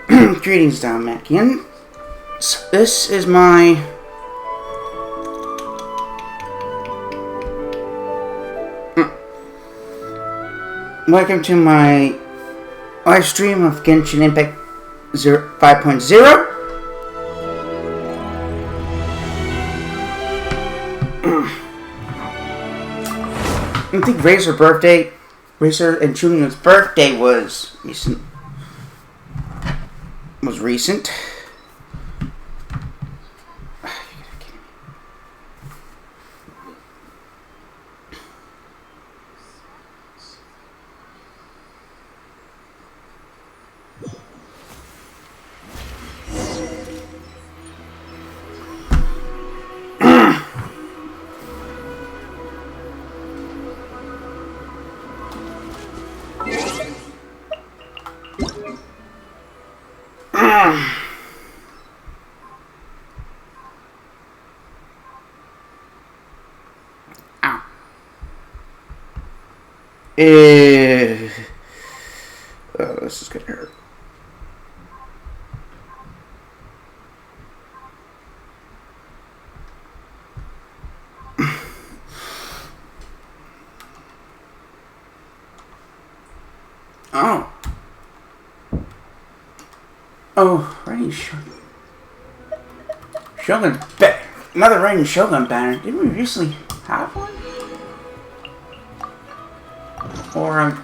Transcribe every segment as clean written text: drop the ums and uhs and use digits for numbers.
Greetings, Dalmatian. This is my welcome to my live stream of Genshin Impact 5.0. I think Razor and Junior's birthday was recent. Oh, this is gonna hurt. Oh, Rain Shogun. Another Rain Shogun banner. Didn't we recently have one? Or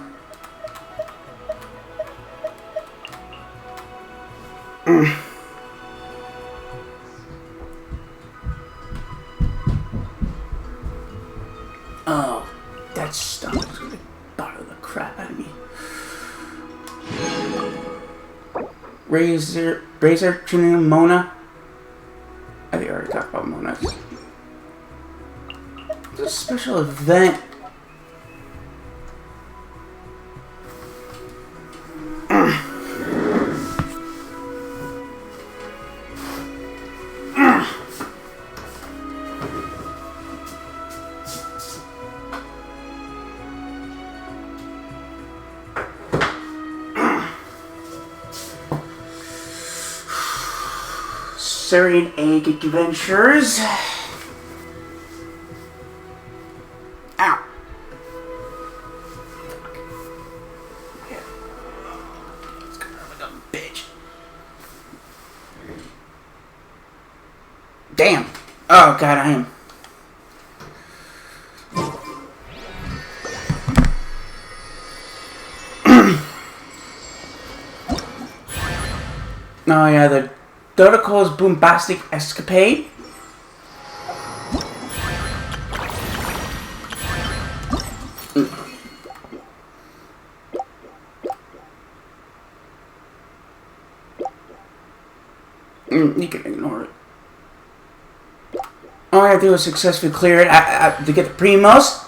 oh, that stuff is gonna bother the crap out of me. Razor, Trinity, Mona. I think I already talked about Mona. It's a special event. Syrian Egg Adventures. Ow. Yeah. Let's go like a bitch. Damn. Oh god, I am. Oh yeah, the Dodoko's bombastic escapade. You can ignore it. All I have to do is successfully clear it to get the Primos.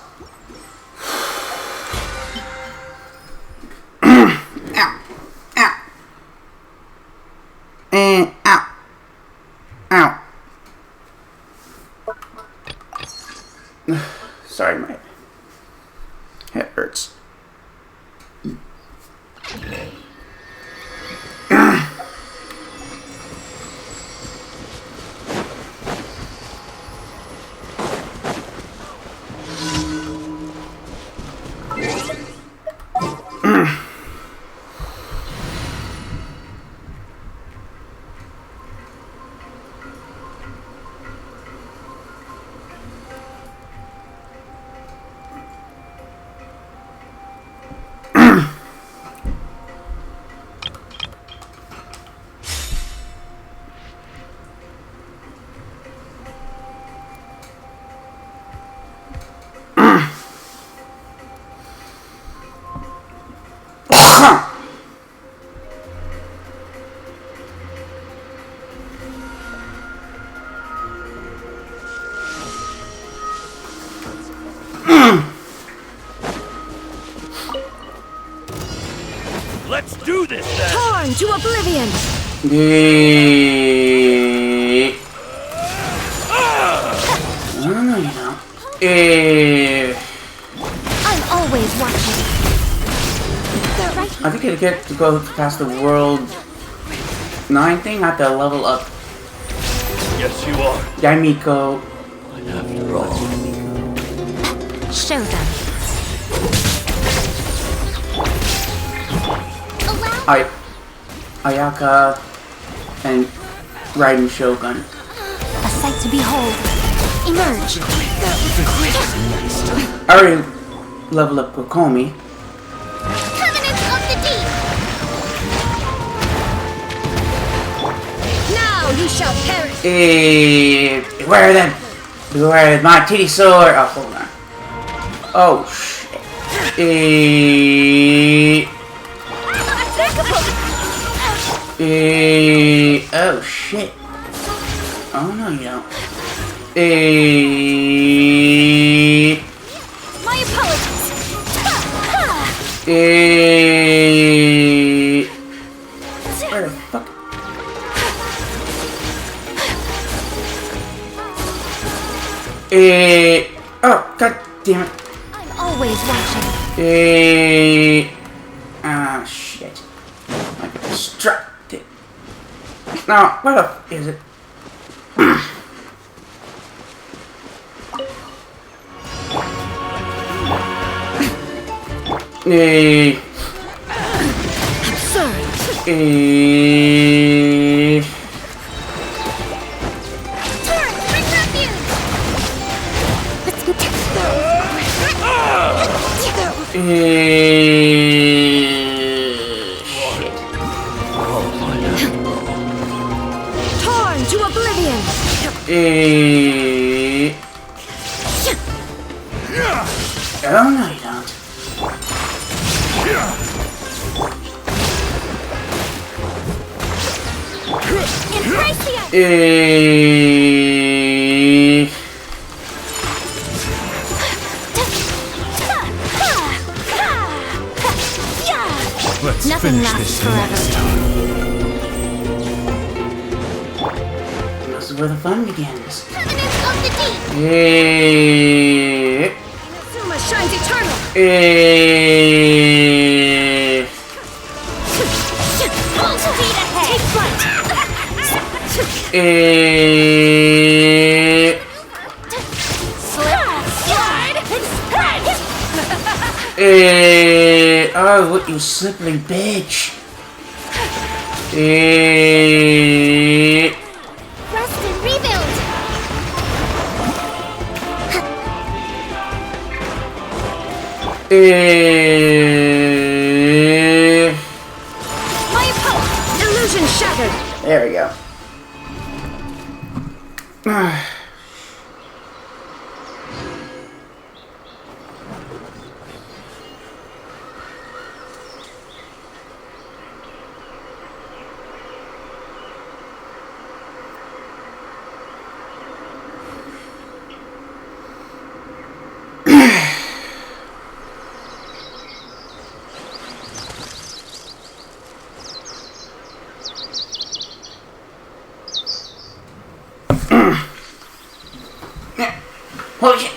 Sorry, my head hurts. Let's do this then. Torn to oblivion. I'm always watching. They're right. I think I get to go past the world No, I think I have to level up Yes, you are. Yamiko. And after all, Show them. Ayaka and Raiden Shogun. A sight to behold. Emerge. I already leveled up Kokomi. Covenant of the Deep. Now you shall perish. Where is my titty sword? Oh, hold on. Oh, shit. Oh, shit. Oh, no, you don't. My apologies. Where the fuck? Oh, god damn it. I'm always watching. Ah, shit. I got distracted. No, where the f is it? Absurd. Turn, bring refuge. Let's go. Shit. Torn to oblivion. Oh, no, you don't. Embrace the ice. let's Nothing finish lasts this forever. next time. This is where the fun begins. Covenant of the Deep. Inazuma shines eternal. Full speed ahead. Take flight. Slip, slide, and spread. Oh, what you slippery bitch. Rest and rebuild. My opponent. Illusion shattered. There we go. Holy shit!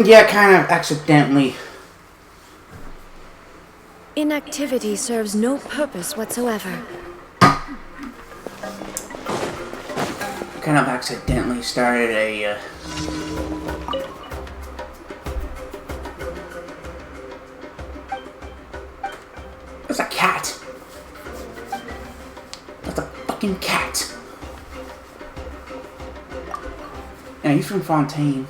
Yeah, kind of accidentally. Inactivity serves no purpose whatsoever. Kind of accidentally started a. That's a cat. That's a fucking cat. Yeah, he's from Fontaine.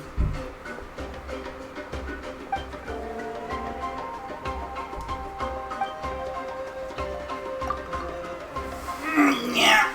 Yeah.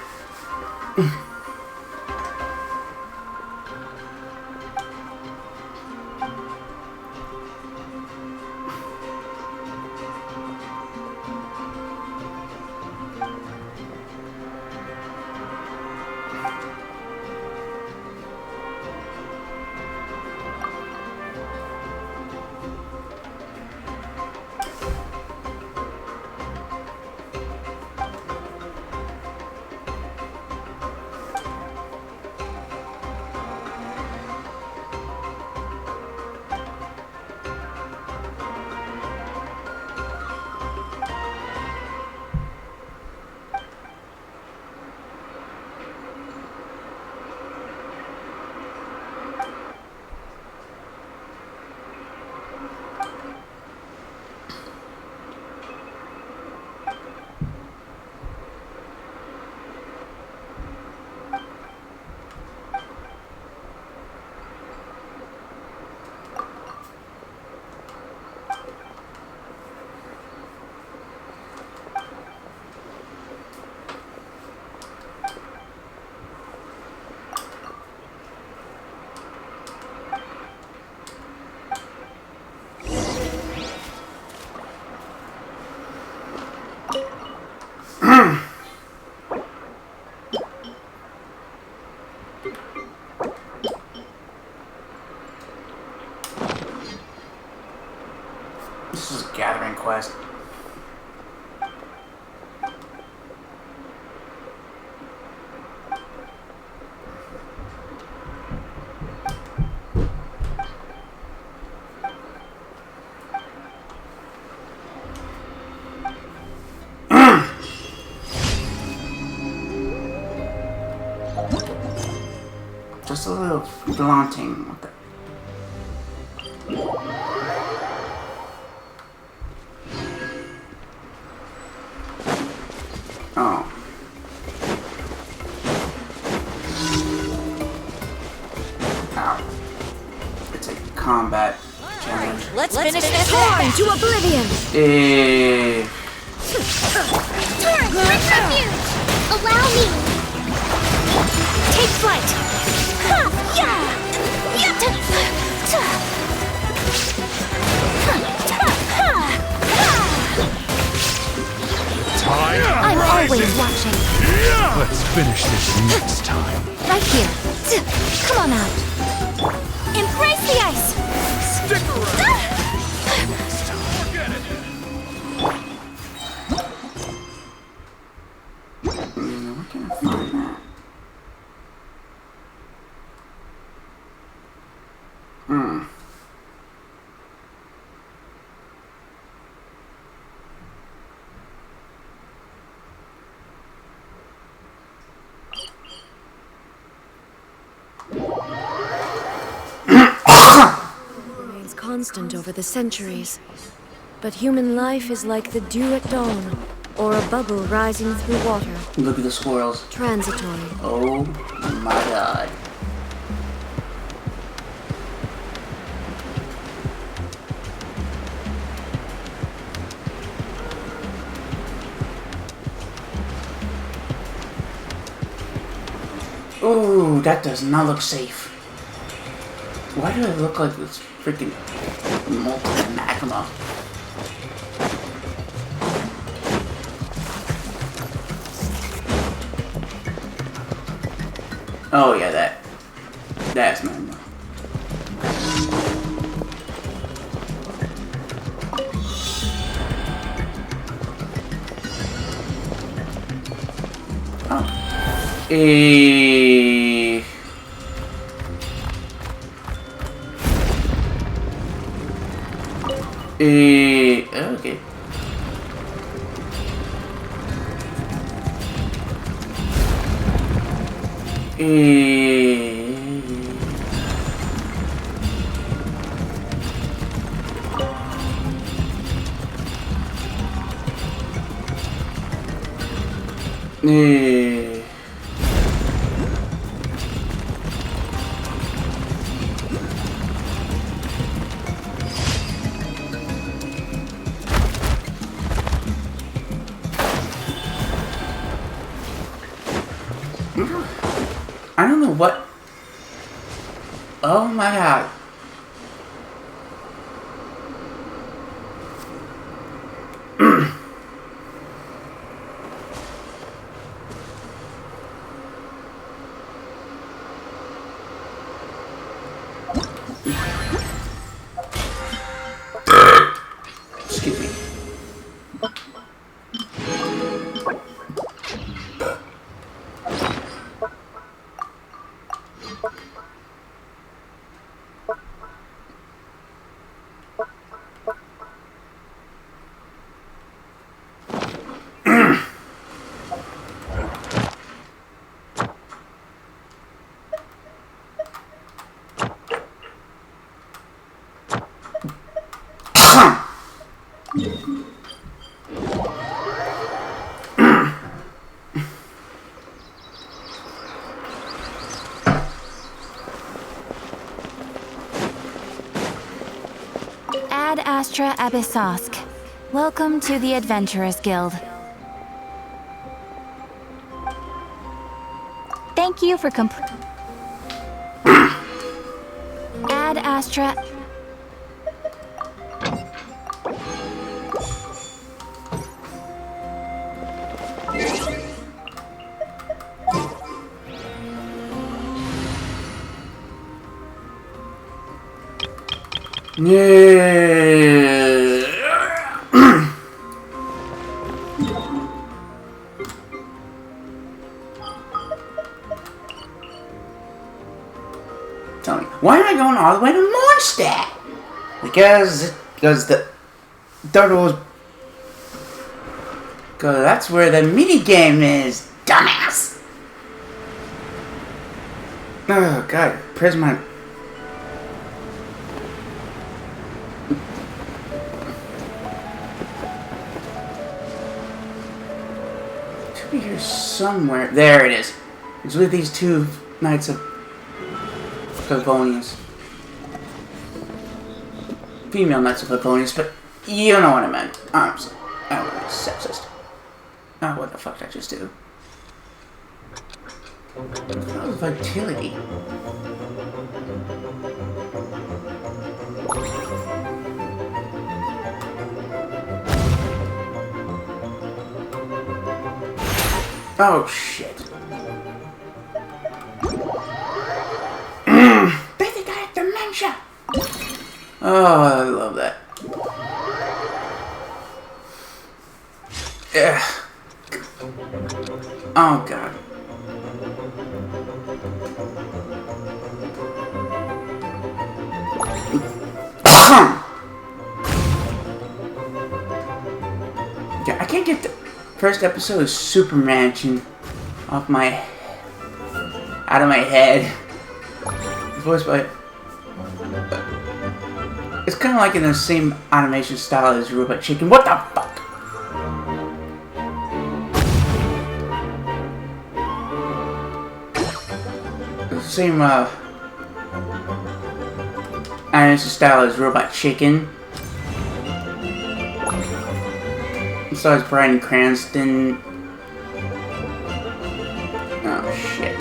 gathering quest. Just a little daunting with it. Oh. Ow. It's a combat challenge. Let's finish this torn to oblivion! Turn! Retribution! Allow me! Take flight! Ha! Yeah! I'm always watching. Let's finish this next time. Right here. Come on out. Embrace the ice! Stick around. Forget it. Where can I find that? Remains constant over the centuries. But human life is like the dew at dawn, or a bubble rising through water. Look at the squirrels. Transitory. Oh my god. Ooh, that does not look safe. Why do I look like this freaking molten magma? Oh yeah, that's magma. Oh. Okay. I don't know what. Oh my god. Excuse me. Ad Astra Abyssosk. Welcome to the Adventurers Guild. Thank you for Ad Astra. Yeah. Tell me, why am I going all the way to Mondstadt? Because the turtles. Because that's where the mini game is, dumbass. Oh god, Prisma. Should be here somewhere. There it is. It's with these two Knights of Favonius. Female Knights of Favonius, but you know what I meant. I'm sorry. I was sexist. Oh, what the fuck did I just do? That was vitality. Oh shit. They think I have dementia. Oh, I love that. Ugh. Oh god. Yeah, I can't get the first episode of Super Mansion out of my head. It's voiced by. It's kind of like in the same animation style as Robot Chicken. What the fuck? Same animation style as Robot Chicken. It stars Bryan Cranston. Oh shit.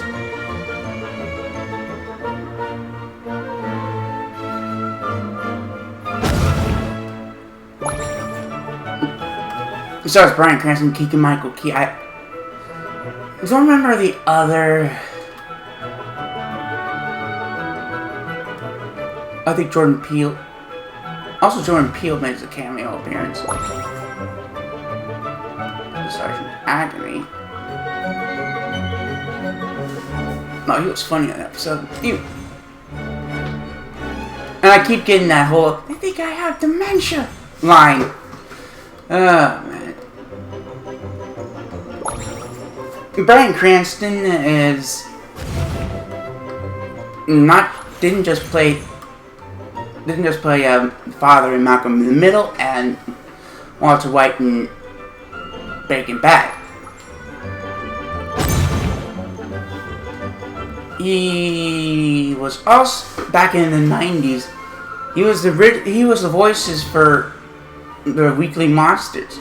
It stars Bryan Cranston, Keegan Michael Key. I don't remember the other. I think Jordan Peele. Also, Jordan Peele makes a cameo appearance. Sergeant Agony. No, he was funny in that episode. And I keep getting that whole "I think I have dementia" line. Oh man. Bryan Cranston is didn't just play father in Malcolm in the Middle and Walter White in Breaking Bad. He was also back in the 90s. He was the voices for the Weekly Monsters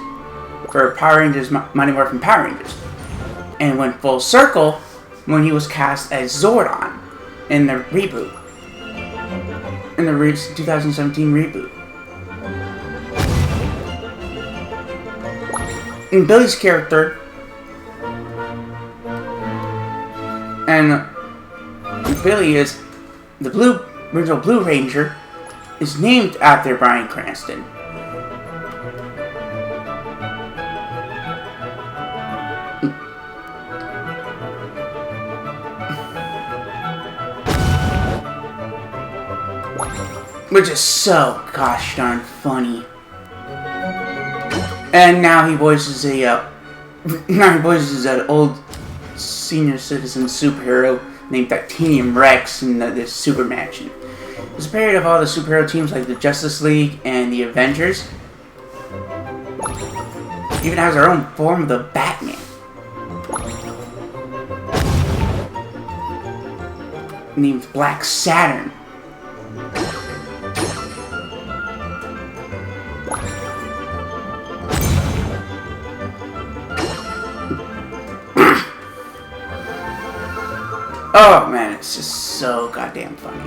for Power Rangers, Mighty Morphin Power Rangers, and went full circle when he was cast as Zordon in the reboot. In the 2017 reboot. And Billy's character and Billy is the original Blue Ranger is named after Bryan Cranston. Which is so gosh darn funny. And now he voices an old senior citizen superhero named Titanium Rex in this Super Mansion. It's a parody of all the superhero teams like the Justice League and the Avengers. It even has our own form of the Batman. Named Black Saturn. Oh man, it's just so goddamn funny.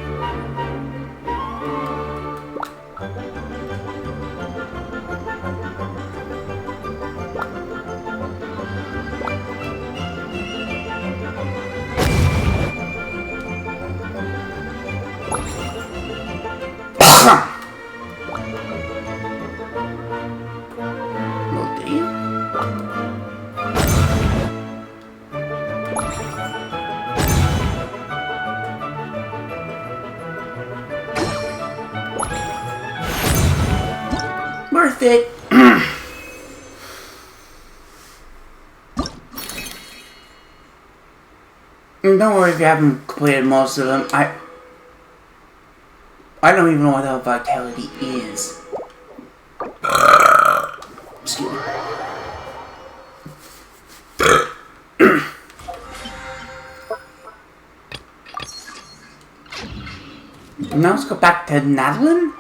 worth it. Don't worry if you haven't completed most of them. I don't even know what the vitality is. Excuse me. Now let's go back to Madeline.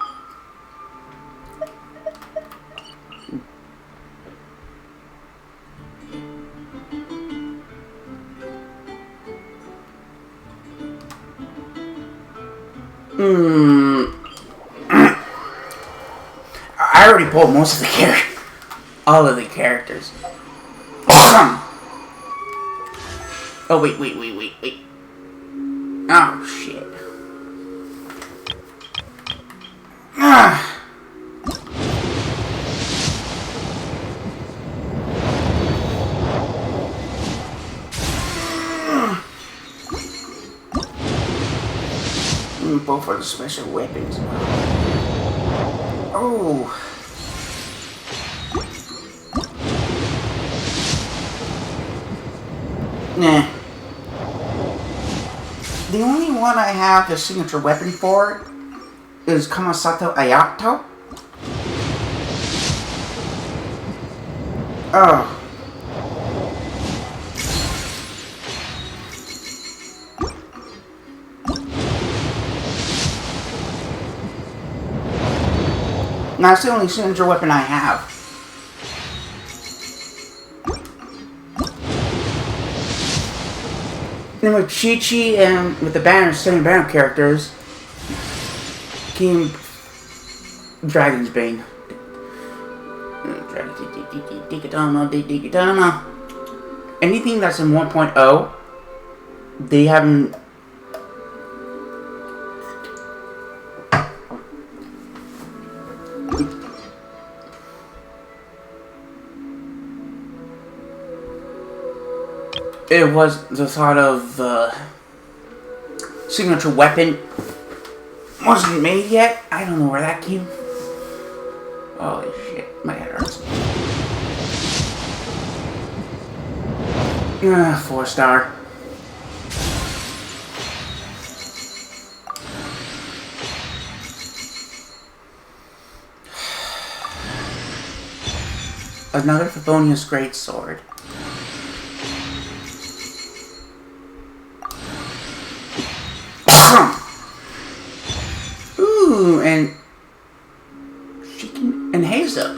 I already pulled most of the characters. All of the characters. Oh, wait. Oh, shit. Both are the special weapons. Oh. Nah. The only one I have the signature weapon for is Kamasato Ayato. Oh. That's the only signature weapon I have. Then with Chi-Chi and with the banner, 7 banner characters, came Dragon's Bane. Anything that's in 1.0, they haven't. It was the thought of signature weapon wasn't made yet. I don't know where that came. Holy shit, my head hurts. 4-star. Another Favonius Greatsword. Ooh, and she can, and Hazel.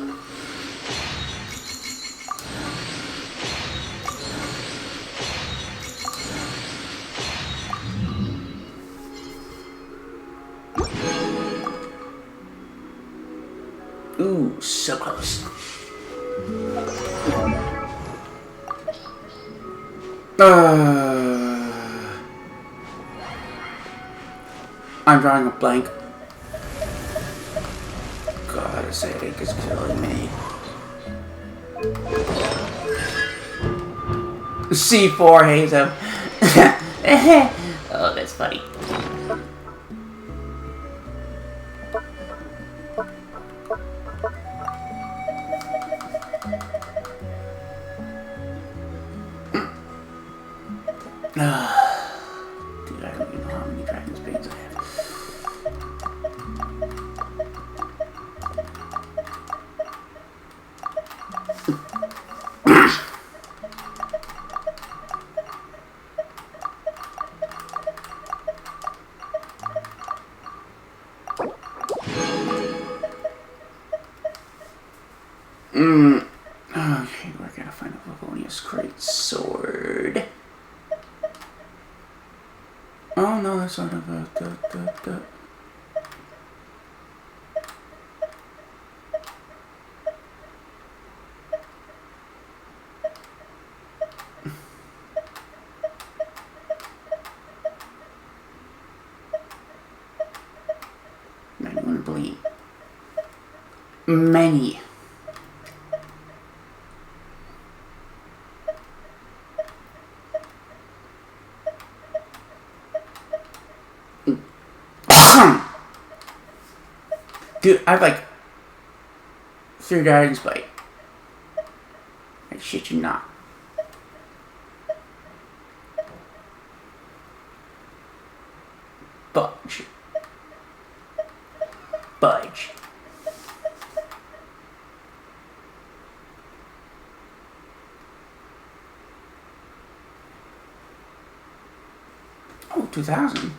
Ooh, so close. I'm drawing a blank. God, this headache is killing me. C4 Hazel. Oh, that's funny. Dude, I don't even know how many Dragon's Banes I have. Okay, we're gonna find a Favonius Greatsword. Oh no, that's not about the. Anyone believe? Many. Dude, I have like Fear Guidance Bite. I shit you not. Budge. Budge. Oh, 2000.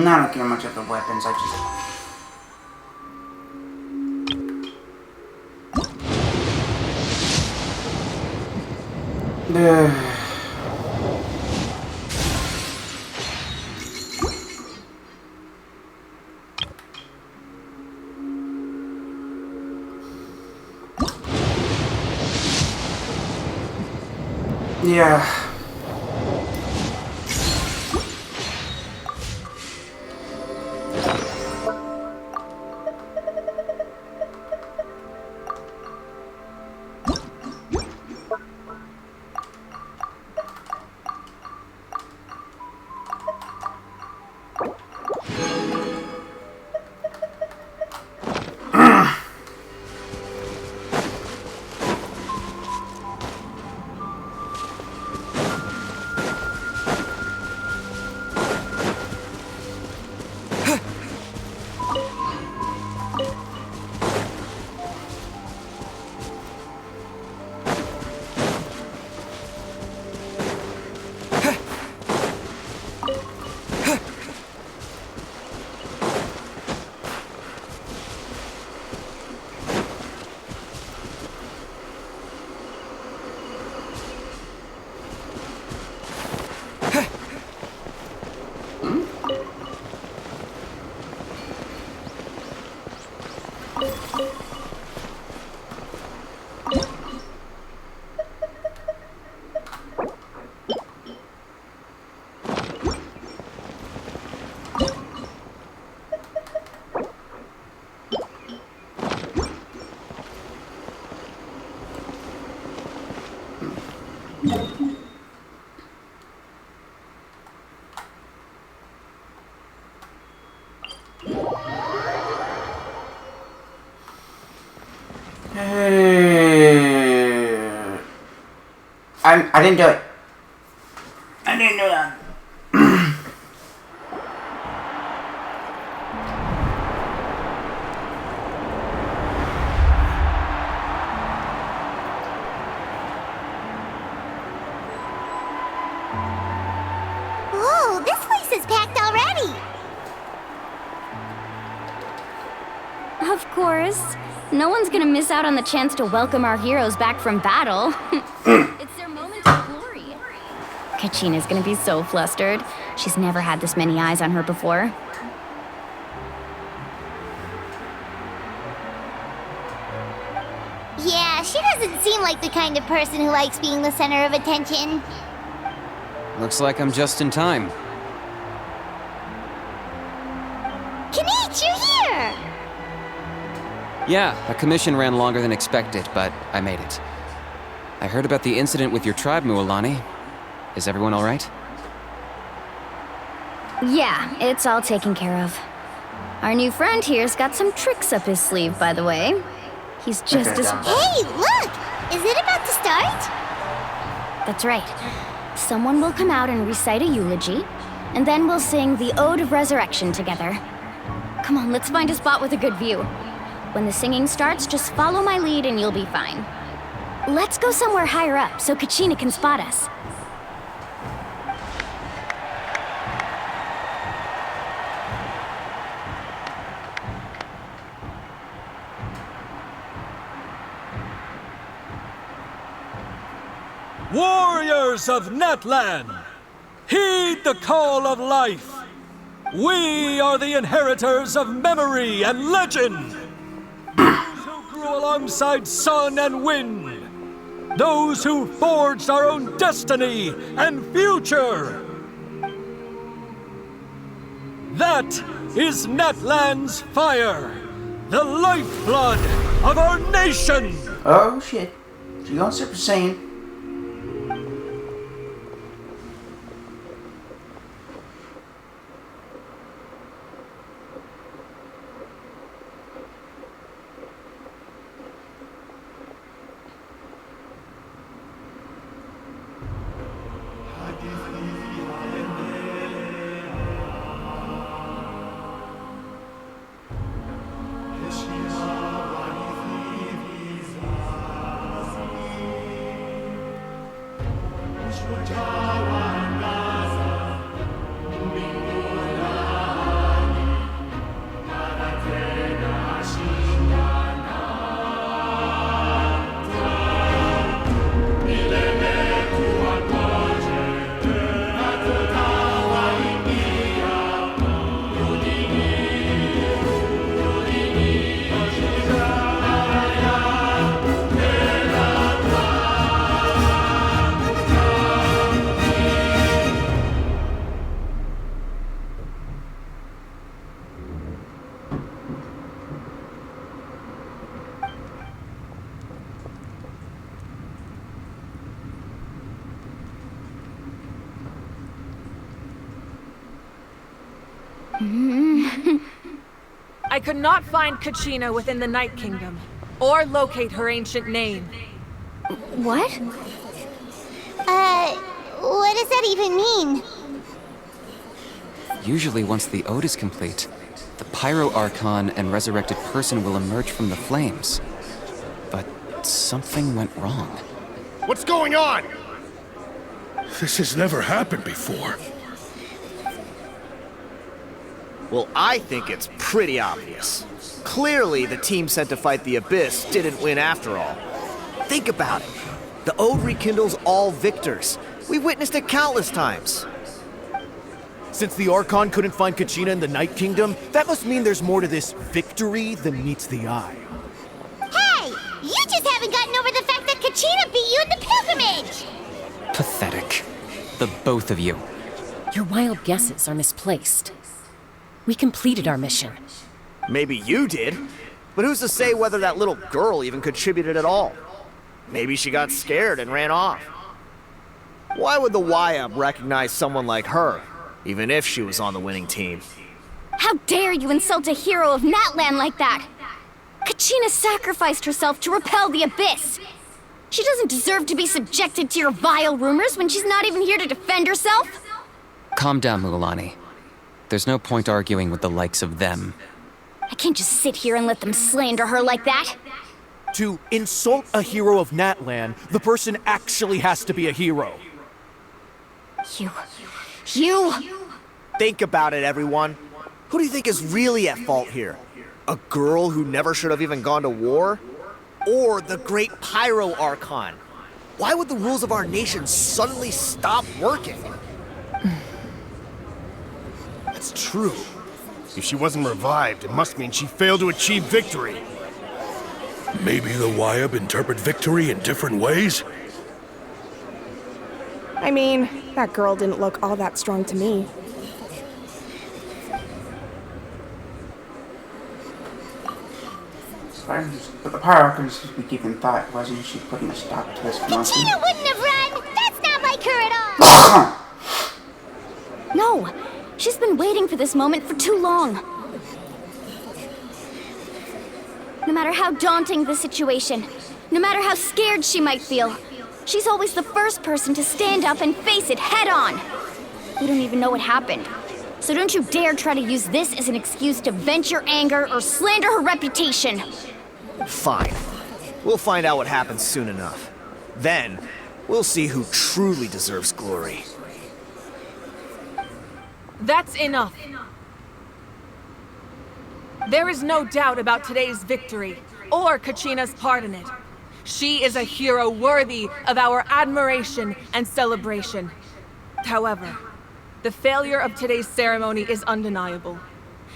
I don't care much of the weapons, I just... Yeah. I didn't do it. I didn't do that. Whoa, this place is packed already. Of course. No one's gonna miss out on the chance to welcome our heroes back from battle. It's their moment of glory. Kachina's gonna be so flustered. She's never had this many eyes on her before. Yeah, she doesn't seem like the kind of person who likes being the center of attention. Looks like I'm just in time. Kinich, you're here! Yeah, a commission ran longer than expected, but I made it. I heard about the incident with your tribe, Mualani. Is everyone all right? Yeah, it's all taken care of. Our new friend here's got some tricks up his sleeve, by the way. He's just as... Hey, look! Is it about to start? That's right. Someone will come out and recite a eulogy, and then we'll sing the Ode of Resurrection together. Come on, let's find a spot with a good view. When the singing starts, just follow my lead and you'll be fine. Let's go somewhere higher up so Kachina can spot us. Warriors of Netland, Heed the call of life. We are the inheritors of memory and legend. Those who grew alongside sun and wind. Those who forged our own destiny and future. That is Natlan's fire, the lifeblood of our nation. Oh shit. She going Super Saiyan. I could not find Kachina within the Night Kingdom, or locate her ancient name. What? What does that even mean? Usually once the ode is complete, the Pyro Archon and resurrected person will emerge from the flames. But something went wrong. What's going on? This has never happened before. Well, I think it's pretty obvious. Clearly, the team sent to fight the Abyss didn't win after all. Think about it. The Ode rekindles all victors. We've witnessed it countless times. Since the Archon couldn't find Kachina in the Night Kingdom, that must mean there's more to this victory than meets the eye. Hey! You just haven't gotten over the fact that Kachina beat you in the pilgrimage! Pathetic. The both of you. Your wild guesses are misplaced. We completed our mission. Maybe you did, but who's to say whether that little girl even contributed at all? Maybe she got scared and ran off. Why would the YM recognize someone like her, even if she was on the winning team? How dare you insult a hero of Natlan like that? Kachina sacrificed herself to repel the Abyss. She doesn't deserve to be subjected to your vile rumors when she's not even here to defend herself. Calm down, Mualani. There's no point arguing with the likes of them. I can't just sit here and let them slander her like that. To insult a hero of Natlan, the person actually has to be a hero. You... Think about it, everyone. Who do you think is really at fault here? A girl who never should have even gone to war? Or the great Pyro Archon? Why would the rules of our nation suddenly stop working? That's true. If she wasn't revived, it must mean she failed to achieve victory. Maybe the Wyab interpret victory in different ways? I mean, that girl didn't look all that strong to me. But the Pyro could just be keeping thought. Wasn't she putting a stop to this promotion? Kachina wouldn't have run! That's not like her at all! No, she's been waiting for this moment for too long. No matter how daunting the situation, no matter how scared she might feel, she's always the first person to stand up and face it head on. We don't even know what happened. So don't you dare try to use this as an excuse to vent your anger or slander her reputation. Fine. We'll find out what happens soon enough. Then, we'll see who truly deserves glory. That's enough. There is no doubt about today's victory, or Kachina's part in it. She is a hero worthy of our admiration and celebration. However, The failure of today's ceremony is undeniable.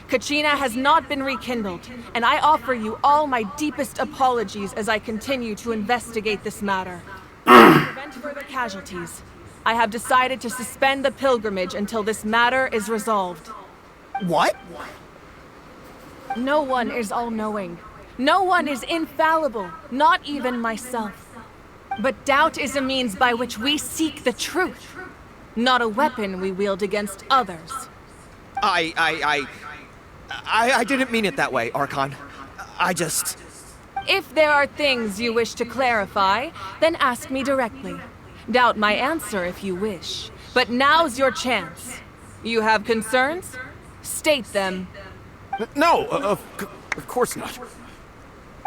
Kachina has not been rekindled, and I offer you all my deepest apologies as I continue to investigate this matter. To prevent further casualties, I have decided to suspend the pilgrimage until this matter is resolved. What? No one is all-knowing. No one is infallible, not even myself. But doubt is a means by which we seek the truth, not a weapon we wield against others. I didn't mean it that way, Archon. I just... If there are things you wish to clarify, then ask me directly. Doubt my answer if you wish. But now's your chance. You have concerns? State them. No, of course not.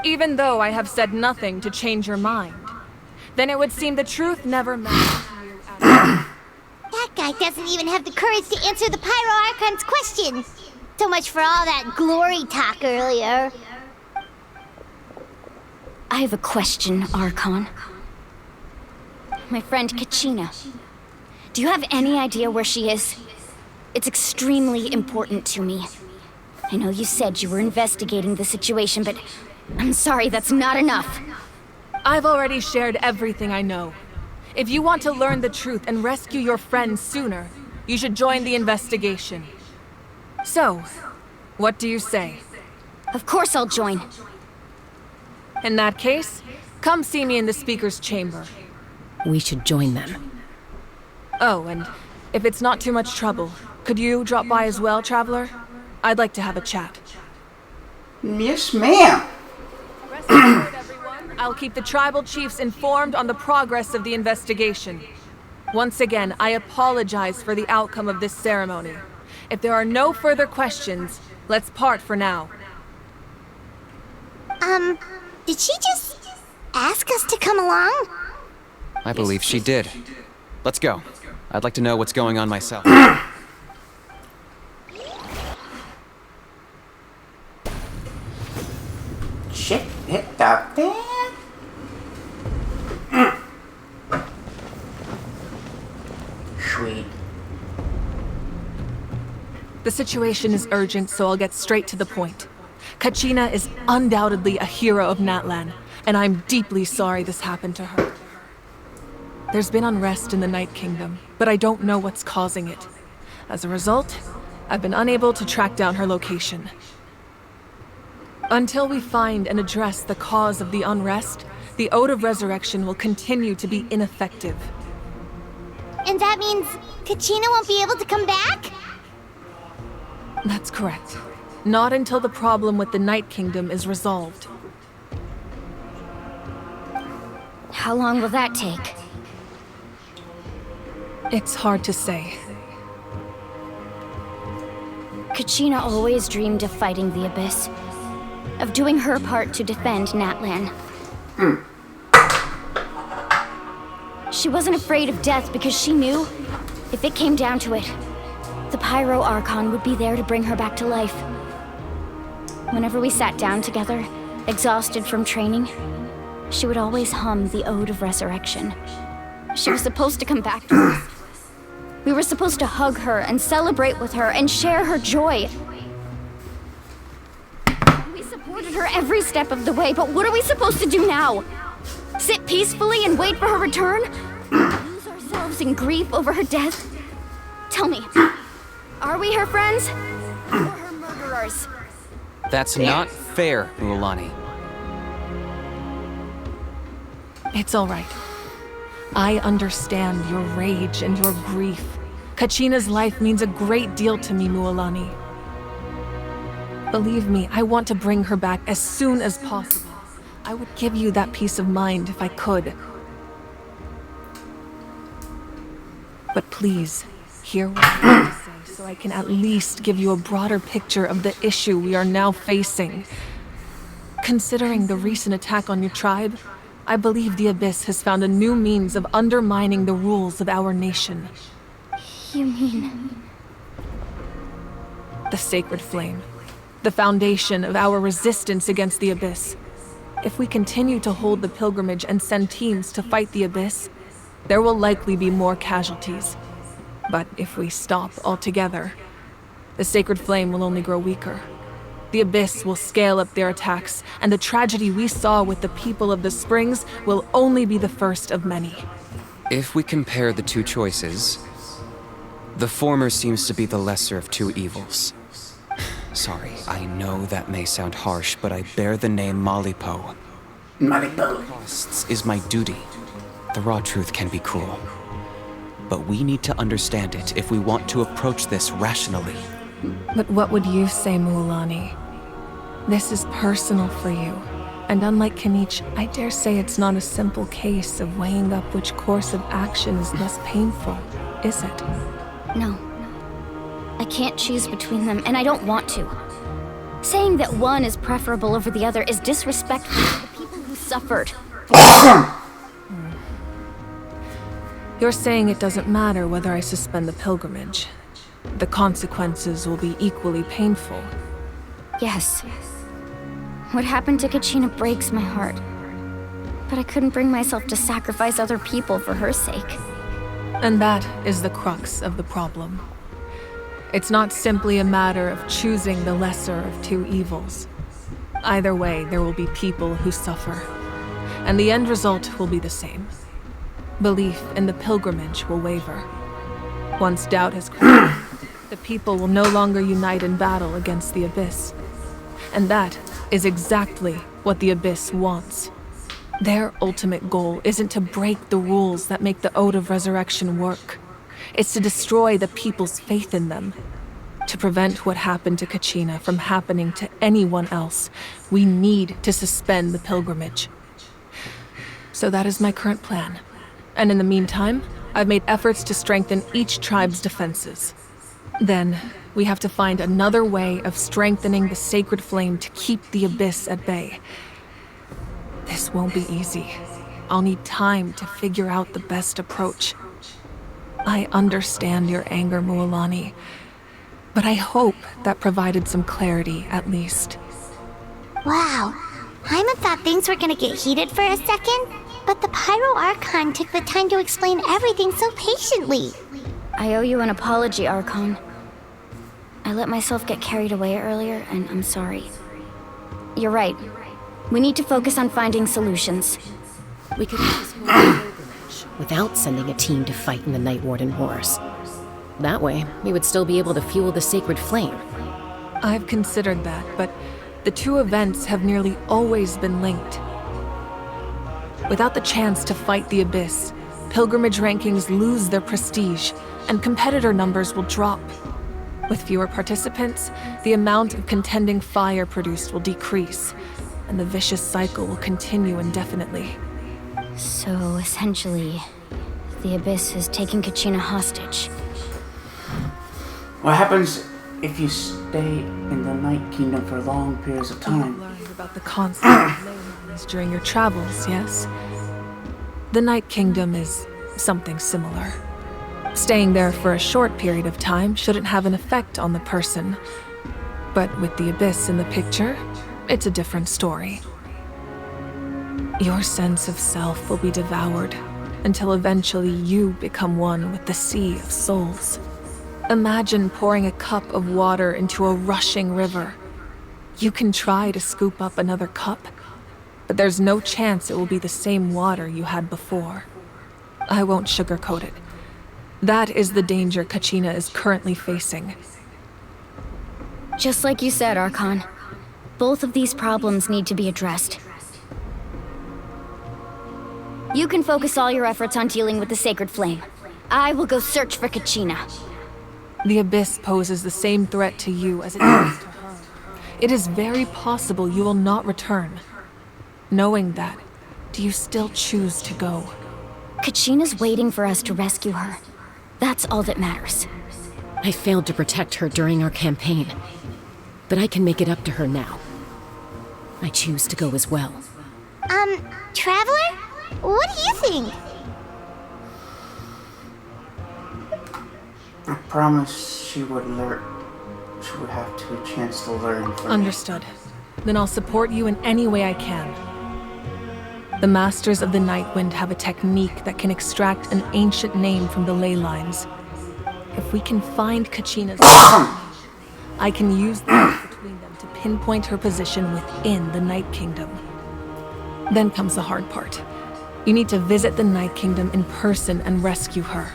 Even though I have said nothing to change your mind, then it would seem the truth never mattered to you at all. That guy doesn't even have the courage to answer the Pyro Archon's question. So much for all that glory talk earlier. I have a question, Archon. My friend Kachina. Do you have any idea where she is? It's extremely important to me. I know you said you were investigating the situation, but I'm sorry, that's not enough. I've already shared everything I know. If you want to learn the truth and rescue your friend sooner, you should join the investigation. So, what do you say? Of course I'll join. In that case, come see me in the speaker's chamber. We should join them. Oh, and if it's not too much trouble, could you drop by as well, Traveler? I'd like to have a chat. Yes, ma'am. Rest assured, everyone, I'll keep the tribal chiefs informed on the progress of the investigation. Once again, I apologize for the outcome of this ceremony. If there are no further questions, let's part for now. Did she just ask us to come along? I believe she did. Let's go. I'd like to know what's going on myself. Check it out there. Sweet. The situation is urgent, so I'll get straight to the point. Kachina is undoubtedly a hero of Natlan, and I'm deeply sorry this happened to her. There's been unrest in the Night Kingdom, but I don't know what's causing it. As a result, I've been unable to track down her location. Until we find and address the cause of the unrest, the Ode of Resurrection will continue to be ineffective. And that means Kachina won't be able to come back? That's correct. Not until the problem with the Night Kingdom is resolved. How long will that take? It's hard to say. Kachina always dreamed of fighting the Abyss. Of doing her part to defend Natlan. She wasn't afraid of death because she knew, if it came down to it, the Pyro Archon would be there to bring her back to life. Whenever we sat down together, exhausted from training, she would always hum the Ode of Resurrection. She was supposed to come back to us. We were supposed to hug her and celebrate with her and share her joy. We supported her every step of the way, but what are we supposed to do now? Sit peacefully and wait for her return? Lose ourselves in grief over her death? Tell me, are we her friends? Or her murderers? That's not fair, Mualani. It's all right. I understand your rage and your grief. Kachina's life means a great deal to me, Mualani. Believe me, I want to bring her back as soon as possible. I would give you that peace of mind if I could. But please, hear what I have to say so I can at least give you a broader picture of the issue we are now facing. Considering the recent attack on your tribe, I believe the Abyss has found a new means of undermining the rules of our nation. You mean... The Sacred Flame. The foundation of our resistance against the Abyss. If we continue to hold the pilgrimage and send teams to fight the Abyss, there will likely be more casualties. But if we stop altogether, the sacred flame will only grow weaker. The Abyss will scale up their attacks, and the tragedy we saw with the people of the Springs will only be the first of many. If we compare the two choices, the former seems to be the lesser of two evils. Sorry, I know that may sound harsh, but I bear the name Malipo. Malipo. Costs is my duty. The raw truth can be cruel. But we need to understand it if we want to approach this rationally. But what would you say, Mualani? This is personal for you. And unlike Kanich, I dare say it's not a simple case of weighing up which course of action is less painful, is it? No. I can't choose between them, and I don't want to. Saying that one is preferable over the other is disrespectful to the people who suffered. You're saying it doesn't matter whether I suspend the pilgrimage. The consequences will be equally painful. Yes. What happened to Kachina breaks my heart. But I couldn't bring myself to sacrifice other people for her sake. And that is the crux of the problem. It's not simply a matter of choosing the lesser of two evils. Either way, there will be people who suffer. And the end result will be the same. Belief in the pilgrimage will waver. Once doubt has crept, the people will no longer unite in battle against the Abyss. And that is exactly what the Abyss wants. Their ultimate goal isn't to break the rules that make the Ode of Resurrection work. It's to destroy the people's faith in them. To prevent what happened to Kachina from happening to anyone else, we need to suspend the pilgrimage. So that is my current plan. And in the meantime, I've made efforts to strengthen each tribe's defenses. Then, we have to find another way of strengthening the sacred flame to keep the Abyss at bay. This won't be easy. I'll need time to figure out the best approach. I understand your anger, Mualani, but I hope that provided some clarity, at least. Wow. Hyman thought things were gonna get heated for a second, but the Pyro Archon took the time to explain everything so patiently. I owe you an apology, Archon. I let myself get carried away earlier, and I'm sorry. You're right. We need to focus on finding solutions. We could just hold a pilgrimage without sending a team to fight in the Night Warden Wars. That way, we would still be able to fuel the sacred flame. I've considered that, but the two events have nearly always been linked. Without the chance to fight the Abyss, pilgrimage rankings lose their prestige, and competitor numbers will drop. With fewer participants, the amount of contending fire produced will decrease, and the vicious cycle will continue indefinitely. So, essentially, the Abyss is taking Kachina hostage. What happens if you stay in the Night Kingdom for long periods of time? You learned about the constant leylines during your travels, yes? The Night Kingdom is something similar. Staying there for a short period of time shouldn't have an effect on the person. But with the Abyss in the picture, it's a different story. Your sense of self will be devoured until eventually you become one with the sea of souls. Imagine pouring a cup of water into a rushing river. You can try to scoop up another cup, but there's no chance it will be the same water you had before. I won't sugarcoat it. That is the danger Kachina is currently facing. Just like you said, Archon. Both of these problems need to be addressed. You can focus all your efforts on dealing with the sacred flame. I will go search for Kachina. The Abyss poses the same threat to you as it does to her. It is very possible you will not return. Knowing that, do you still choose to go? Kachina's waiting for us to rescue her. That's all that matters. I failed to protect her during our campaign, but I can make it up to her now. I choose to go as well. Traveler? What do you think? I promised she would learn. She would have a chance to learn from me. Understood. Then I'll support you in any way I can. The Masters of the Night Wind have a technique that can extract an ancient name from the ley lines. if we can find Kachina's I can use the link between them to pinpoint her position within the Night Kingdom. Then comes the hard part. You need to visit the Night Kingdom in person and rescue her.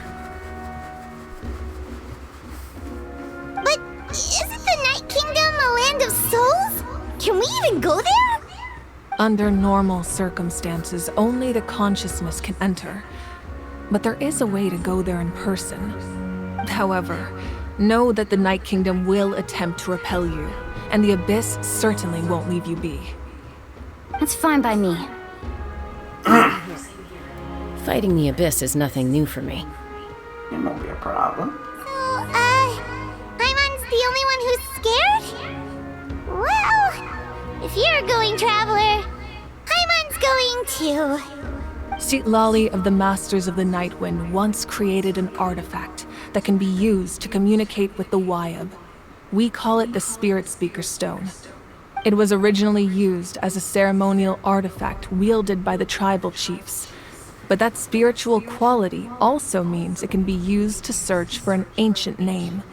But isn't the Night Kingdom a land of souls? Can we even go there? Under normal circumstances, only the consciousness can enter. But there is a way to go there in person. However, know that the Night Kingdom will attempt to repel you, and the Abyss certainly won't leave you be. That's fine by me. Fighting the Abyss is nothing new for me. It won't be a problem. So, Paimon's the only one who's scared? Well, if you're a going traveler, Paimon's going too. Citlali of the Masters of the Nightwind once created an artifact that can be used to communicate with the Wyab. We call it the Spirit Speaker Stone. It was originally used as a ceremonial artifact wielded by the tribal chiefs. But that spiritual quality also means it can be used to search for an ancient name.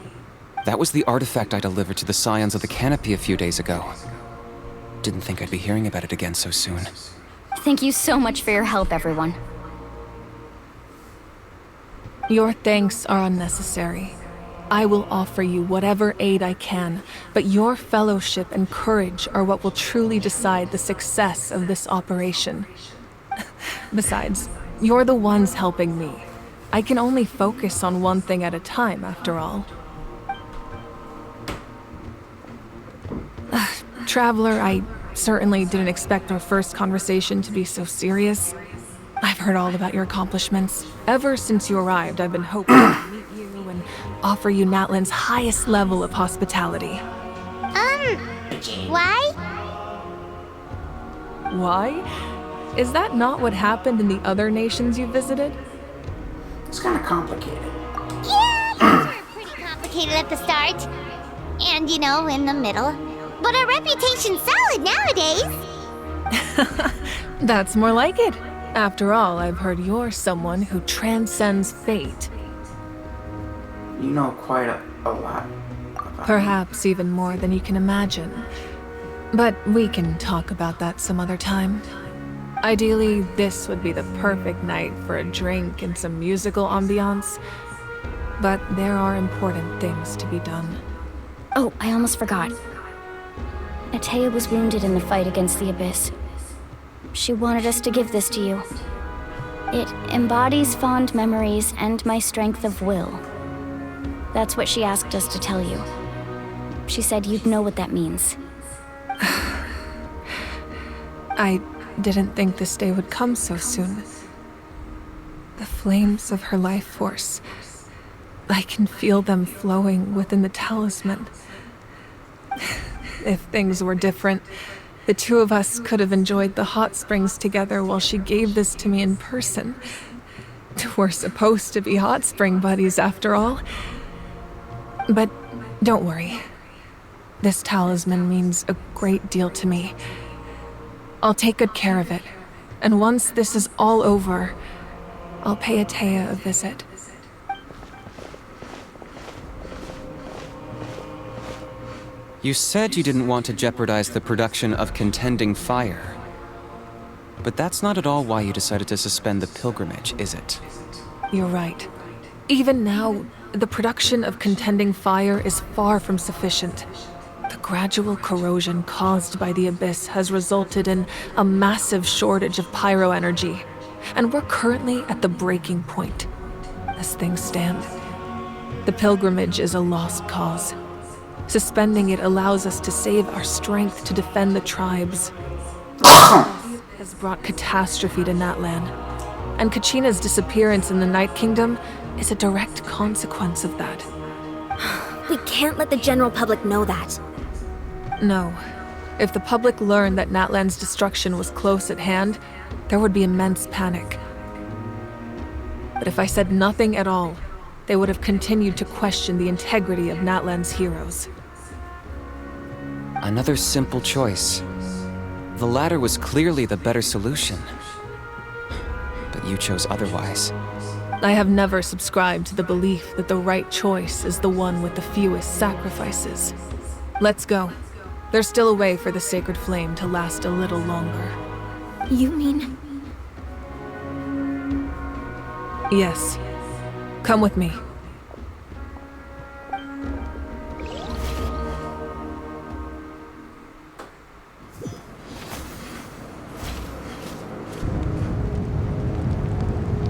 That was the artifact I delivered to the Scions of the Canopy a few days ago. Didn't think I'd be hearing about it again so soon. Thank you so much for your help, everyone. Your thanks are unnecessary. I will offer you whatever aid I can, but your fellowship and courage are what will truly decide the success of this operation. Besides, you're the ones helping me. I can only focus on one thing at a time, after all. Traveler, I certainly didn't expect our first conversation to be so serious. I've heard all about your accomplishments. Ever since you arrived, I've been hoping to meet you and offer you Natlan's highest level of hospitality. Why? Why? Is that not what happened in the other nations you visited? It's kind of complicated. Yeah, things were pretty complicated at the start. And, in the middle. But our reputation's solid nowadays. That's more like it. After all, I've heard you're someone who transcends fate. You know quite a lot. Perhaps even more than you can imagine. But we can talk about that some other time. Ideally, this would be the perfect night for a drink and some musical ambiance. But there are important things to be done. Oh, I almost forgot. Atea was wounded in the fight against the Abyss. She wanted us to give this to you. It embodies fond memories and my strength of will. That's what she asked us to tell you. She said you'd know what that means. I didn't think this day would come so soon. The flames of her life force. I can feel them flowing within the talisman. If things were different, the two of us could have enjoyed the hot springs together while she gave this to me in person. We're supposed to be hot spring buddies after all. But don't worry. This talisman means a great deal to me. I'll take good care of it. And once this is all over, I'll pay Atea a visit. You said you didn't want to jeopardize the production of Contending Fire. But that's not at all why you decided to suspend the pilgrimage, is it? You're right. Even now, the production of Contending Fire is far from sufficient. The gradual corrosion caused by the Abyss has resulted in a massive shortage of pyro energy, and we're currently at the breaking point. As things stand, the pilgrimage is a lost cause. Suspending it allows us to save our strength to defend the tribes. Has brought catastrophe to Natlan, and Kachina's disappearance in the Night Kingdom is a direct consequence of that. We can't let the general public know that. No. If the public learned that Natlan's destruction was close at hand, there would be immense panic. But if I said nothing at all, they would have continued to question the integrity of Natlan's heroes. Another simple choice. The latter was clearly the better solution. But you chose otherwise. I have never subscribed to the belief that the right choice is the one with the fewest sacrifices. Let's go. There's still a way for the sacred flame to last a little longer. You mean... Yes. Come with me.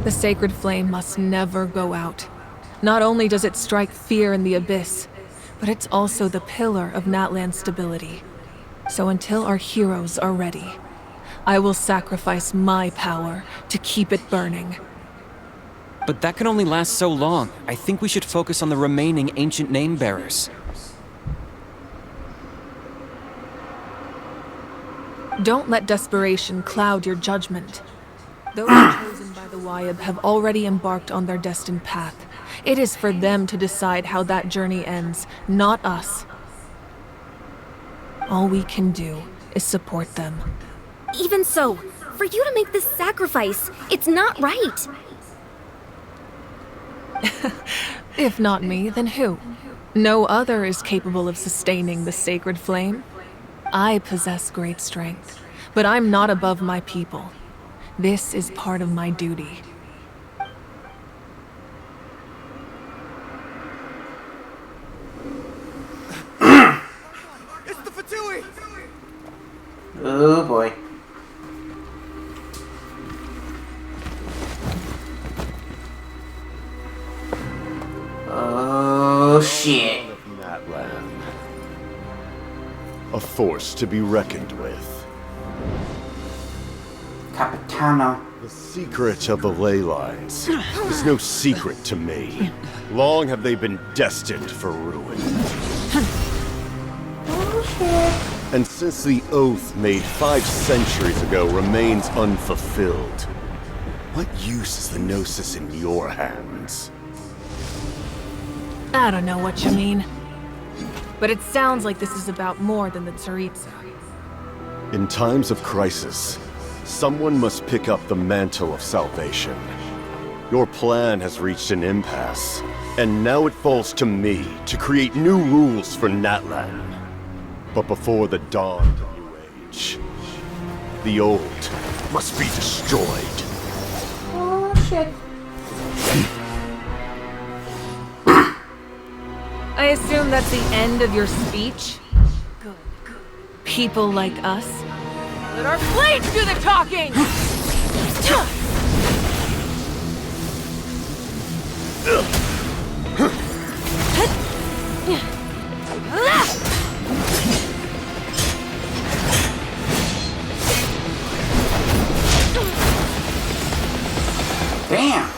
The sacred flame must never go out. Not only does it strike fear in the abyss, but it's also the pillar of Natlan's stability. So until our heroes are ready, I will sacrifice my power to keep it burning. But that can only last so long. I think we should focus on the remaining ancient name-bearers. Don't let desperation cloud your judgment. Those chosen by the Wyab have already embarked on their destined path. It is for them to decide how that journey ends, not us. All we can do is support them. Even so, for you to make this sacrifice, it's not right. If not me, then who? No other is capable of sustaining the sacred flame. I possess great strength, but I'm not above my people. This is part of my duty. It's the Fatui! Oh boy. Oh shit. Natlan. A force to be reckoned with. Capitano. The secret of the ley lines is no secret to me. Long have they been destined for ruin. And since the oath made 5 centuries ago remains unfulfilled, what use is the Gnosis in your hands? I don't know what you mean. But it sounds like this is about more than the Tsaritsa. In times of crisis, someone must pick up the mantle of salvation. Your plan has reached an impasse, and now it falls to me to create new rules for Natlan. But before the dawn of the new age, the old must be destroyed. Oh shit. I assume that's the end of your speech? Good. People like us? Let our blades do the talking! Damn.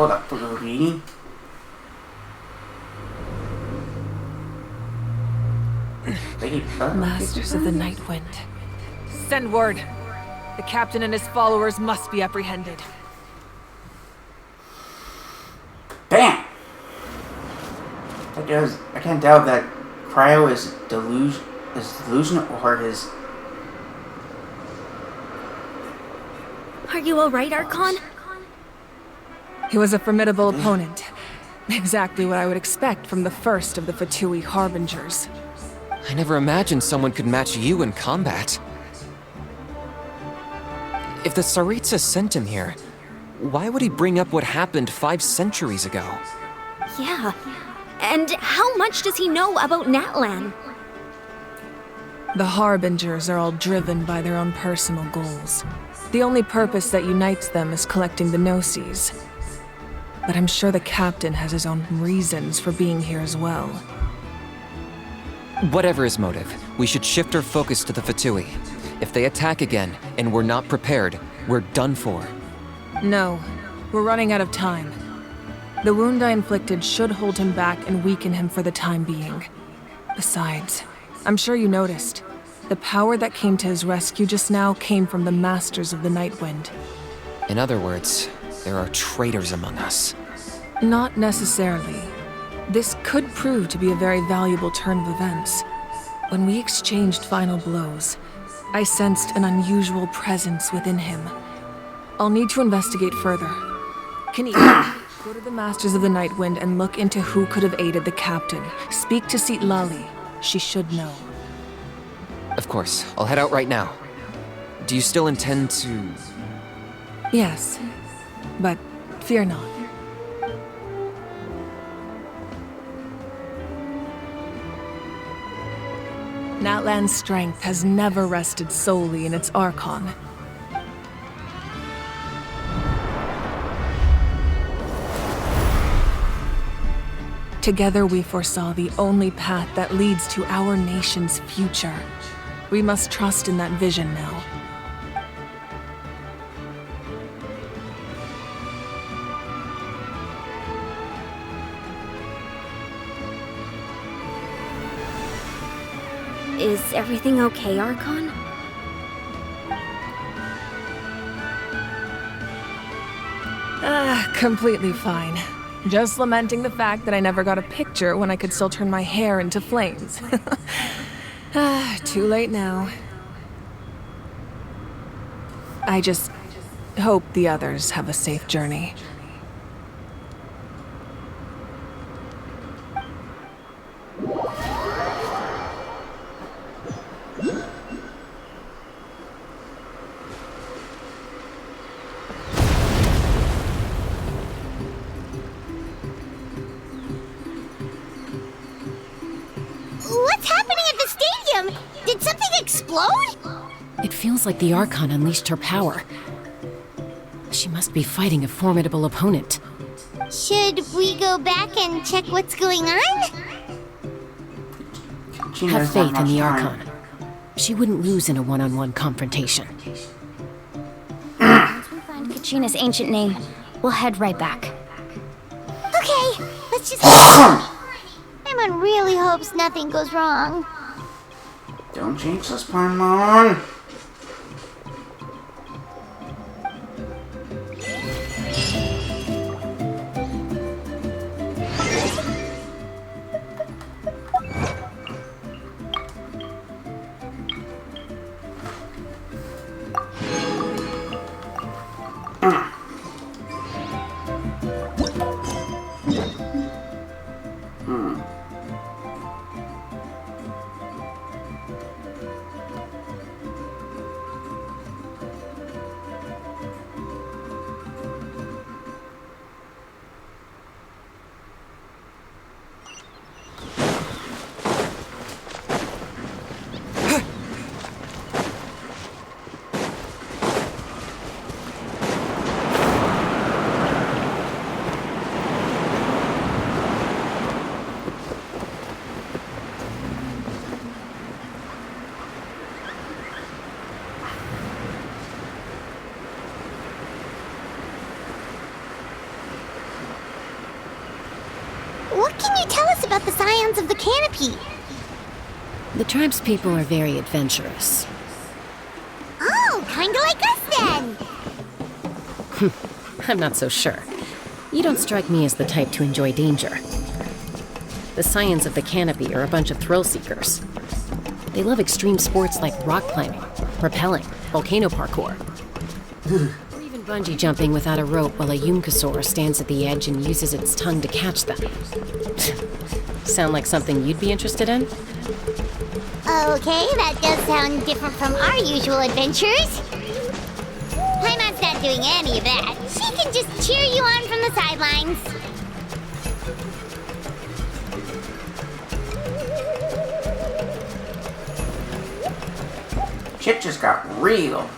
Hold up, Ruby. Masters of the Night Wind. Send word. The captain and his followers must be apprehended. Bam! I can't tell if that Cryo is delusional or his. Are you alright, Archon? He was a formidable opponent. Exactly what I would expect from the first of the Fatui Harbingers. I never imagined someone could match you in combat. If the Tsaritsa sent him here, why would he bring up what happened 5 centuries ago? Yeah. And how much does he know about Natlan? The Harbingers are all driven by their own personal goals. The only purpose that unites them is collecting the Gnosis. But I'm sure the captain has his own reasons for being here as well. Whatever his motive, we should shift our focus to the Fatui. If they attack again, and we're not prepared, we're done for. No, we're running out of time. The wound I inflicted should hold him back and weaken him for the time being. Besides, I'm sure you noticed, the power that came to his rescue just now came from the Masters of the Night Wind. In other words, there are traitors among us. Not necessarily. This could prove to be a very valuable turn of events. When we exchanged final blows, I sensed an unusual presence within him. I'll need to investigate further. Can you go to the Masters of the Night Wind and look into who could have aided the captain? Speak to Seat Lali. She should know. Of course, I'll head out right now. Do you still intend to... Yes, but fear not. Natlan's strength has never rested solely in its Archon. Together we foresaw the only path that leads to our nation's future. We must trust in that vision now. Is everything okay, Archon? Completely fine. Just lamenting the fact that I never got a picture when I could still turn my hair into flames. Too late now. I just hope the others have a safe journey. What's happening at the stadium? Did something explode? It feels like the Archon unleashed her power. She must be fighting a formidable opponent. Should we go back and check what's going on? Have faith in the Archon. She wouldn't lose in a one-on-one confrontation. Once we find Kachina's ancient name, we'll head right back. Okay, let's just... Paimon really hopes nothing goes wrong. Don't jinx us, Paimon. can you tell us about the Scions of the Canopy? The tribe's people are very adventurous. Oh, kinda like us then. I'm not so sure. You don't strike me as the type to enjoy danger. The Scions of the Canopy are a bunch of thrill seekers. They love extreme sports like rock climbing, rappelling, volcano parkour. Or even bungee jumping without a rope while a Yumkasaur stands at the edge and uses its tongue to catch them. Sound like something you'd be interested in? Okay, that does sound different from our usual adventures. Paimon's not doing any of that. She can just cheer you on from the sidelines. Shit just got real.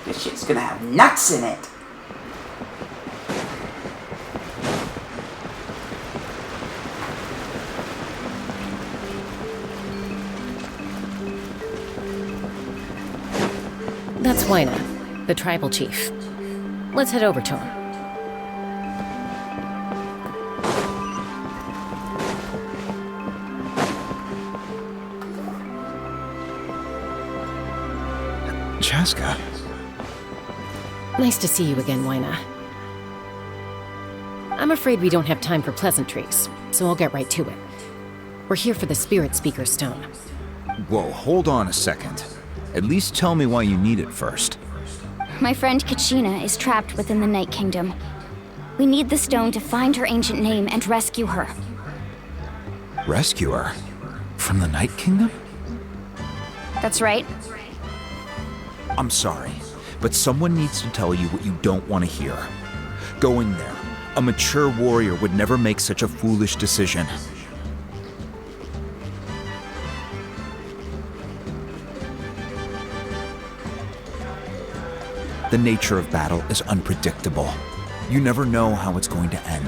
This shit's gonna have nuts in it. That's Wyna, the tribal chief. Let's head over to him. Chaska. Nice to see you again, Wyna. I'm afraid we don't have time for pleasantries, so I'll get right to it. We're here for the Spirit Speaker Stone. Whoa, hold on a second. At least tell me why you need it first. My friend Kachina is trapped within the Night Kingdom. We need the stone to find her ancient name and rescue her. Rescue her? From the Night Kingdom? That's right. I'm sorry, but someone needs to tell you what you don't want to hear. Go in there. A mature warrior would never make such a foolish decision. The nature of battle is unpredictable. You never know how it's going to end.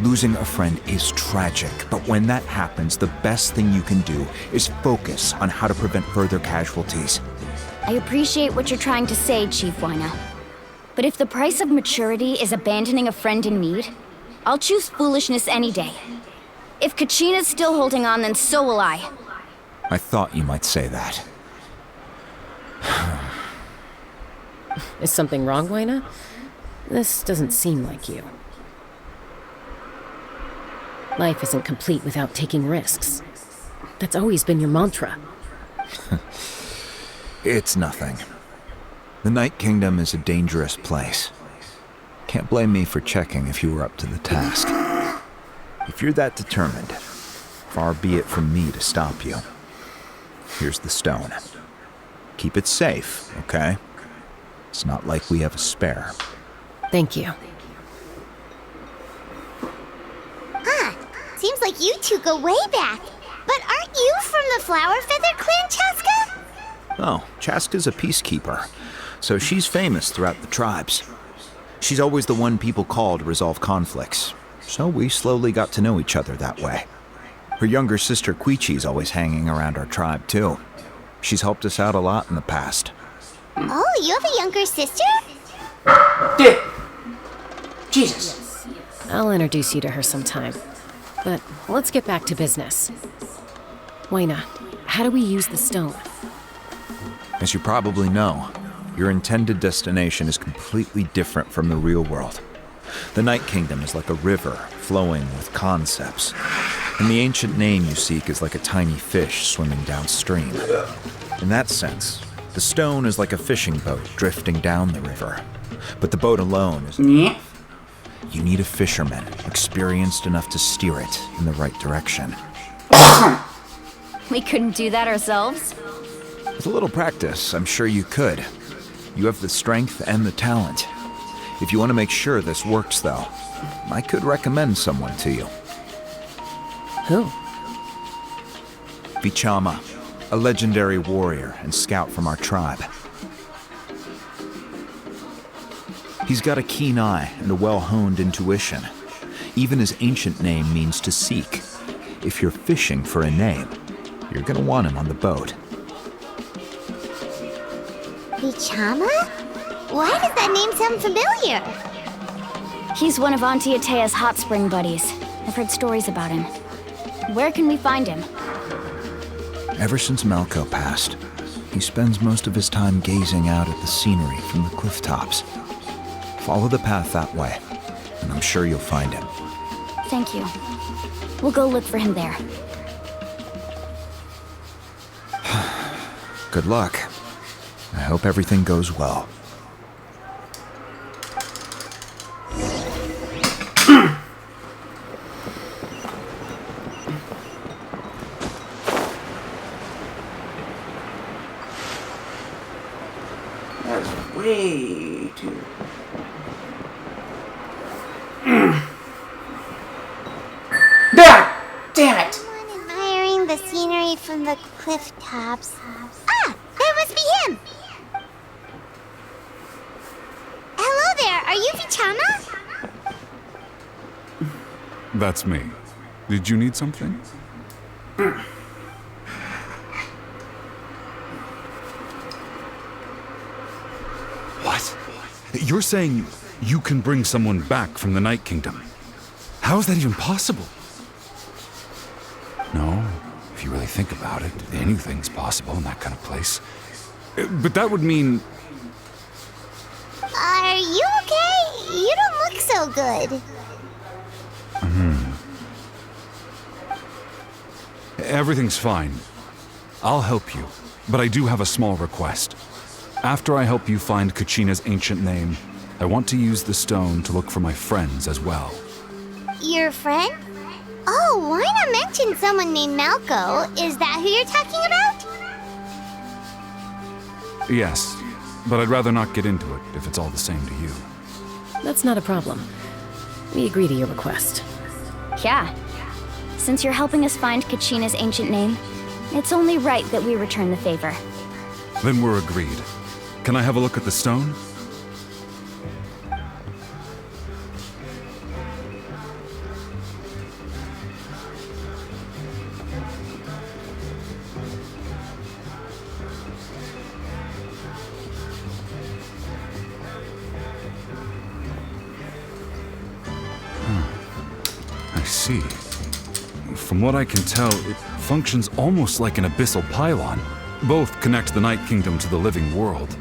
Losing a friend is tragic, but when that happens, the best thing you can do is focus on how to prevent further casualties. I appreciate what you're trying to say, Chief Wyna. But if the price of maturity is abandoning a friend in need, I'll choose foolishness any day. If Kachina's still holding on, then so will I. I thought you might say that. Is something wrong, Wyna? This doesn't seem like you. Life isn't complete without taking risks. That's always been your mantra. It's nothing. The Night Kingdom is a dangerous place. Can't blame me for checking if you were up to the task. If you're that determined, far be it from me to stop you. Here's the stone. Keep it safe, okay? It's not like we have a spare. Thank you. Seems like you two go way back. But aren't you from the Flower Feather Clan, Chaska? Oh, Chaska's a peacekeeper, so she's famous throughout the tribes. She's always the one people call to resolve conflicts, so we slowly got to know each other that way. Her younger sister Quichi's always hanging around our tribe, too. She's helped us out a lot in the past. Oh, you have a younger sister? Dude! Jesus. I'll introduce you to her sometime. But let's get back to business. Wyna, how do we use the stone? As you probably know, your intended destination is completely different from the real world. The Night Kingdom is like a river flowing with concepts, and the ancient name you seek is like a tiny fish swimming downstream. In that sense, the stone is like a fishing boat drifting down the river, but the boat alone isn't enough. You need a fisherman experienced enough to steer it in the right direction. We couldn't do that ourselves? With a little practice, I'm sure you could. You have the strength and the talent. If you want to make sure this works, though, I could recommend someone to you. Who? Vichama, a legendary warrior and scout from our tribe. He's got a keen eye and a well-honed intuition. Even his ancient name means to seek. If you're fishing for a name, you're gonna want him on the boat. Vichama? Why does that name sound familiar? He's one of Auntie Atea's hot spring buddies. I've heard stories about him. Where can we find him? Ever since Malco passed, he spends most of his time gazing out at the scenery from the cliff tops. Follow the path that way, and I'm sure you'll find him. Thank you. We'll go look for him there. Good luck. I hope everything goes well. That's way too... Damn it! I'm admiring the scenery from the cliff tops. Ah! That must be him! Hello there, are you Vichama? That's me. Did you need something? What? You're saying you can bring someone back from the Night Kingdom? How is that even possible? No, if you really think about it, anything's possible in that kind of place. But that would mean... Are you okay? You don't look so good. Everything's fine. I'll help you, but I do have a small request. After I help you find Kachina's ancient name, I want to use the stone to look for my friends as well. Your friend? Oh, why not mention someone named Malco? Is that who you're talking about? Yes, but I'd rather not get into it if it's all the same to you. That's not a problem. We agree to your request. Yeah. Since you're helping us find Kachina's ancient name, it's only right that we return the favor. Then we're agreed. Can I have a look at the stone? I see. From what I can tell, it functions almost like an abyssal pylon. Both connect the Night Kingdom to the living world.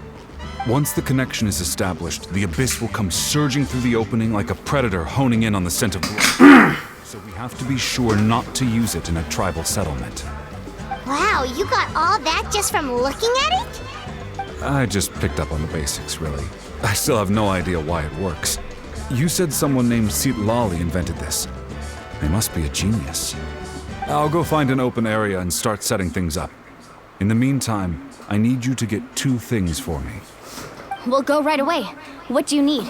Once the connection is established, the abyss will come surging through the opening like a predator honing in on the scent of blood. So we have to be sure not to use it in a tribal settlement. Wow, you got all that just from looking at it? I just picked up on the basics, really. I still have no idea why it works. You said someone named Lali invented this. They must be a genius. I'll go find an open area and start setting things up. In the meantime, I need you to get 2 things for me. We'll go right away. What do you need?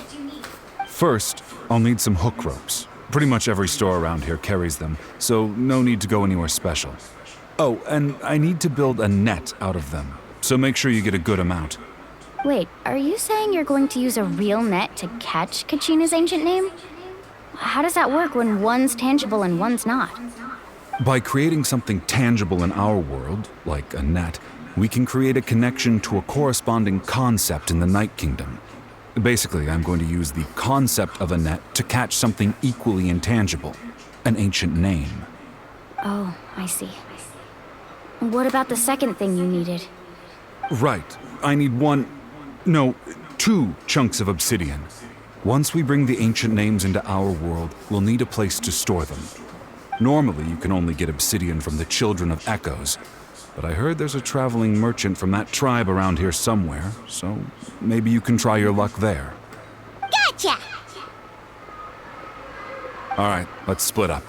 First, I'll need some hook ropes. Pretty much every store around here carries them, so no need to go anywhere special. Oh, and I need to build a net out of them, so make sure you get a good amount. Wait, are you saying you're going to use a real net to catch Kachina's ancient name? How does that work when one's tangible and one's not? By creating something tangible in our world, like a net, we can create a connection to a corresponding concept in the Night Kingdom. Basically, I'm going to use the concept of a net to catch something equally intangible, an ancient name. Oh, I see. What about the second thing you needed? Right. I need 2 chunks of obsidian. Once we bring the ancient names into our world, we'll need a place to store them. Normally, you can only get obsidian from the Children of Echoes, but I heard there's a traveling merchant from that tribe around here somewhere, so maybe you can try your luck there. Gotcha! All right, let's split up.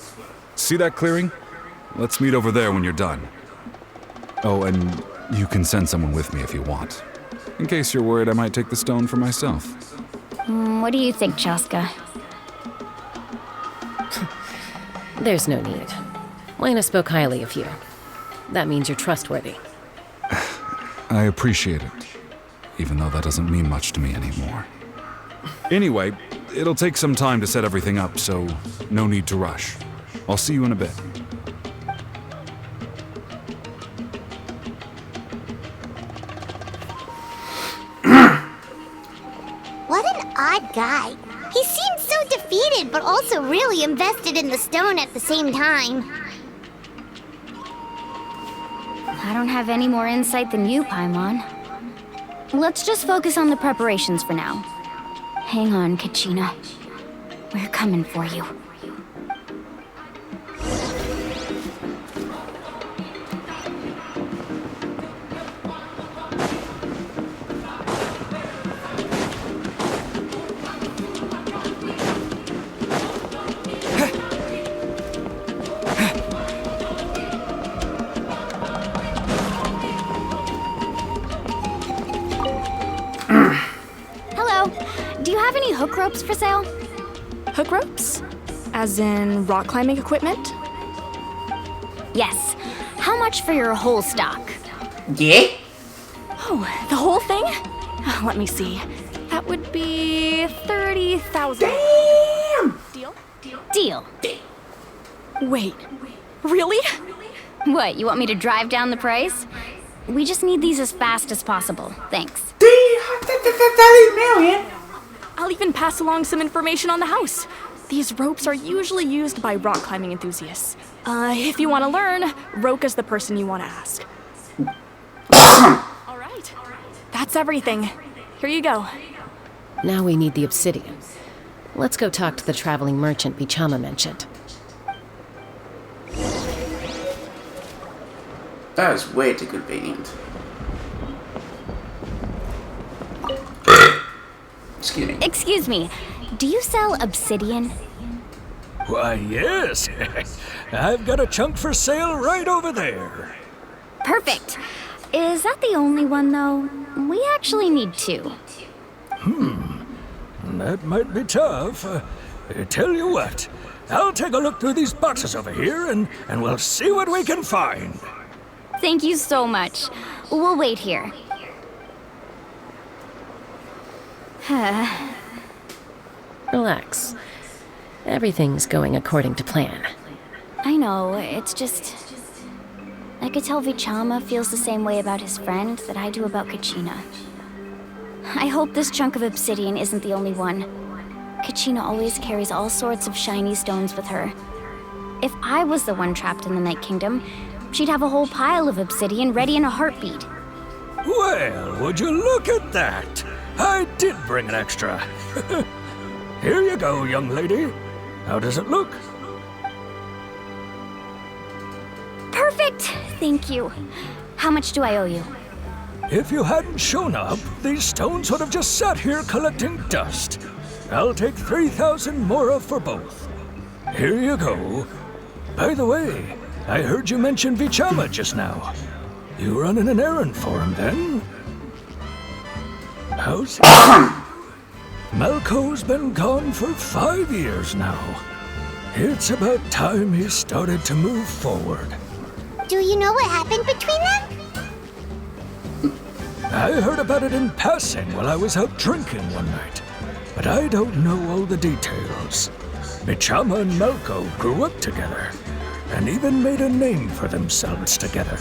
See that clearing? Let's meet over there when you're done. Oh, and you can send someone with me if you want. In case you're worried I might take the stone for myself. What do you think, Chaska? There's no need. Lena spoke highly of you. That means you're trustworthy. I appreciate it, even though that doesn't mean much to me anymore. Anyway, it'll take some time to set everything up, so no need to rush. I'll see you in a bit. What an odd guy. He seemed so defeated, but also really invested in the stone at the same time. I don't have any more insight than you, Paimon. Let's just focus on the preparations for now. Hang on, Kachina. We're coming for you. Hook ropes for sale? Hook ropes? As in rock climbing equipment? Yes. How much for your whole stock? Yeah? Oh, the whole thing? Let me see. That would be 30,000. Damn! Deal. Wait, really? What, you want me to drive down the price? We just need these as fast as possible. Thanks. 30 million? I'll even pass along some information on the house. These ropes are usually used by rock climbing enthusiasts. If you want to learn, Roka's the person you want to ask. All right. That's everything. Here you go. Now we need the obsidian. Let's go talk to the traveling merchant Bichama mentioned. That is way too convenient. Excuse me. Do you sell obsidian? Why, yes. I've got a chunk for sale right over there. Perfect. Is that the only one, though? We actually need two. That might be tough. Tell you what, I'll take a look through these boxes over here, and we'll see what we can find. Thank you so much. We'll wait here. Relax. Everything's going according to plan. I know, it's just... I could tell Vichama feels the same way about his friend that I do about Kachina. I hope this chunk of obsidian isn't the only one. Kachina always carries all sorts of shiny stones with her. If I was the one trapped in the Night Kingdom, she'd have a whole pile of obsidian ready in a heartbeat. Well, would you look at that? I did bring an extra. Here you go, young lady. How does it look? Perfect! Thank you. How much do I owe you? If you hadn't shown up, these stones would have just sat here collecting dust. I'll take 3,000 mora for both. Here you go. By the way, I heard you mention Vichama just now. You running an errand for him, then? How's he? Malco's been gone for 5 years now. It's about time he started to move forward. Do you know what happened between them? I heard about it in passing while I was out drinking one night, but I don't know all the details. Vichama and Malco grew up together, and even made a name for themselves together.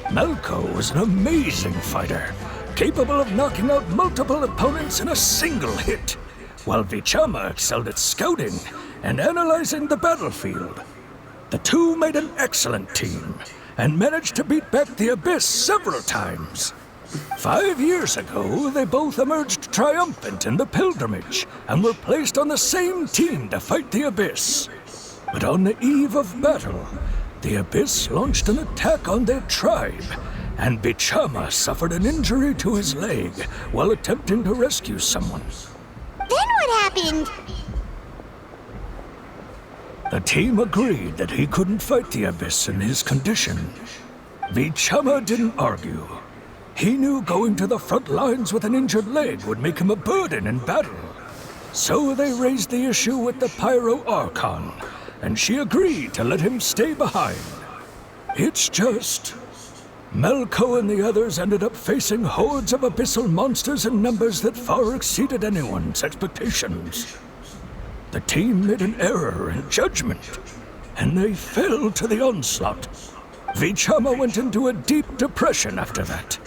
Malco was an amazing fighter, capable of knocking out multiple opponents in a single hit, while Vichama excelled at scouting and analyzing the battlefield. The two made an excellent team, and managed to beat back the Abyss several times. 5 years ago, they both emerged triumphant in the pilgrimage, and were placed on the same team to fight the Abyss. But on the eve of battle, the Abyss launched an attack on their tribe, and Bichama suffered an injury to his leg while attempting to rescue someone. Then what happened? The team agreed that he couldn't fight the Abyss in his condition. Vichama didn't argue. He knew going to the front lines with an injured leg would make him a burden in battle. So they raised the issue with the Pyro Archon, and she agreed to let him stay behind. It's just... Malco and the others ended up facing hordes of abyssal monsters in numbers that far exceeded anyone's expectations. The team made an error in judgment, and they fell to the onslaught. Vichama went into a deep depression after that.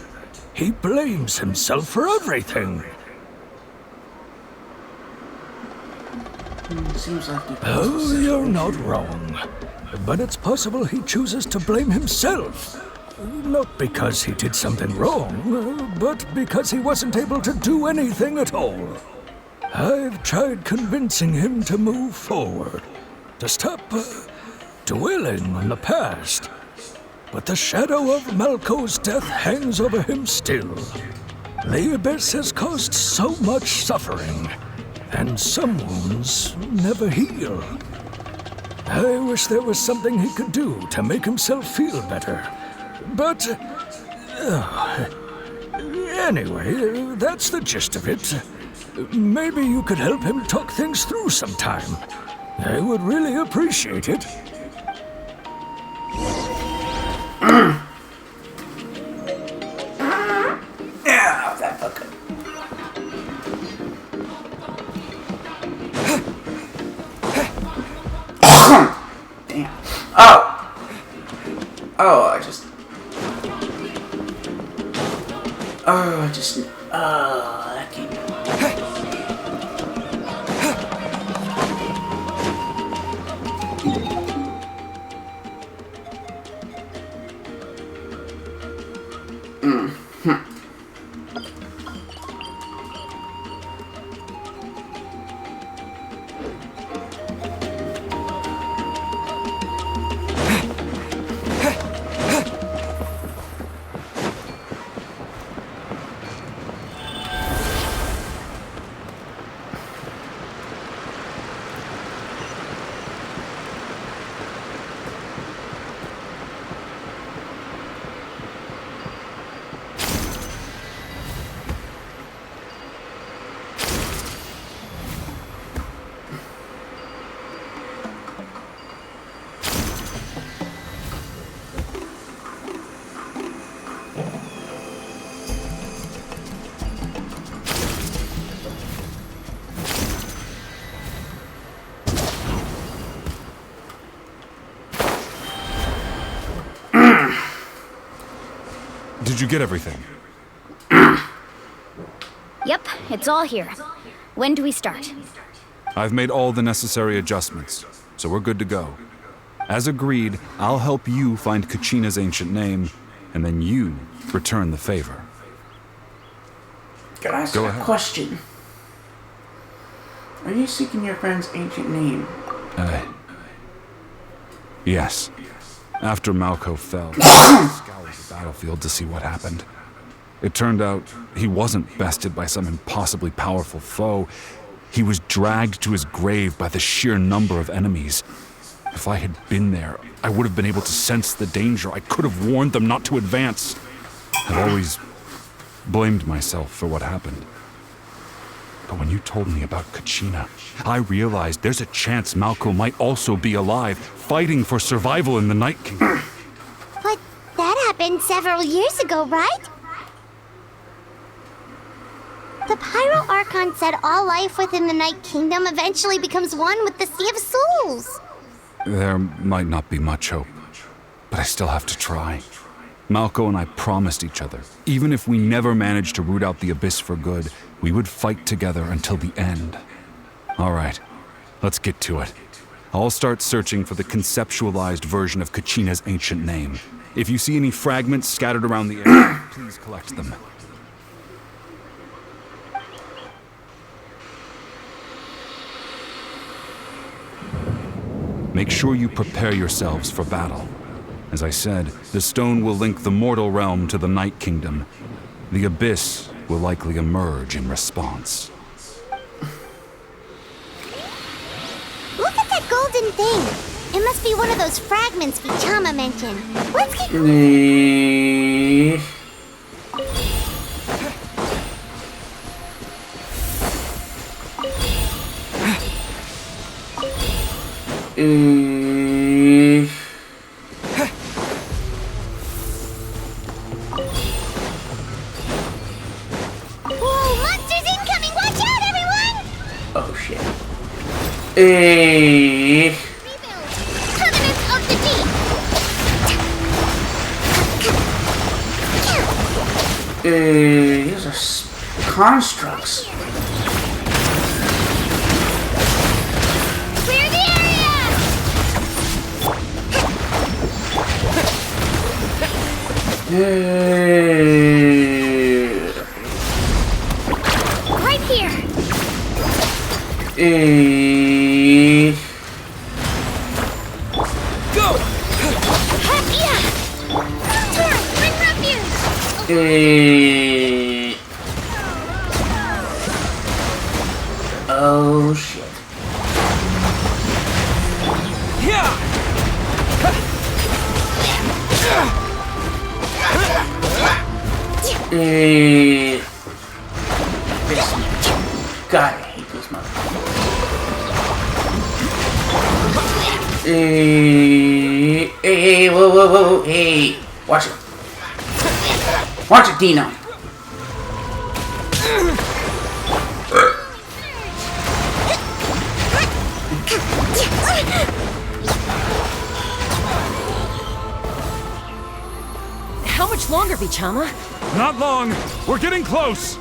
He blames himself for everything. Seems like the Oh, you're not wrong. But it's possible he chooses to blame himself. Not because he did something wrong, but because he wasn't able to do anything at all. I've tried convincing him to move forward, to stop dwelling on the past. But the shadow of Malco's death hangs over him still. The Abyss has caused so much suffering, and some wounds never heal. I wish there was something he could do to make himself feel better. But, anyway, that's the gist of it. Maybe you could help him talk things through sometime. I would really appreciate it. Yeah, that fucker. Damn. Oh. Oh, I just. That came. Did you get everything? Yep, it's all here. When do we start? I've made all the necessary adjustments, so we're good to go. As agreed, I'll help you find Kachina's ancient name, and then you return the favor. Can I ask Go a ahead. question? Are you seeking your friend's ancient name? Yes. After Malco fell, I scoured the battlefield to see what happened. It turned out he wasn't bested by some impossibly powerful foe. He was dragged to his grave by the sheer number of enemies. If I had been there, I would have been able to sense the danger. I could have warned them not to advance. I've always blamed myself for what happened. But when you told me about Kachina, I realized there's a chance Malco might also be alive, fighting for survival in the Night Kingdom. But that happened several years ago, right? The Pyro Archon said all life within the Night Kingdom eventually becomes one with the Sea of Souls. There might not be much hope, but I still have to try. Malco and I promised each other, even if we never managed to root out the Abyss for good, we would fight together until the end. All right, let's get to it. I'll start searching for the conceptualized version of Kachina's ancient name. If you see any fragments scattered around the area, please collect them. Make sure you prepare yourselves for battle. As I said, the stone will link the mortal realm to the Night Kingdom. The Abyss will likely emerge in response. Look at that golden thing. It must be one of those fragments Vichama mentioned. Let's get... Whoa, monsters incoming! Watch out, everyone! Oh shit. Covenants of the Deep! These are constructs. Right here. Go! Yeah. Turn, bring refuge. Oh shit. Yeah! This God, I hate this motherfucker. Hey, whoa, hey, watch it. Watch it, Dino. How much longer, Vichama? Not long. We're getting close.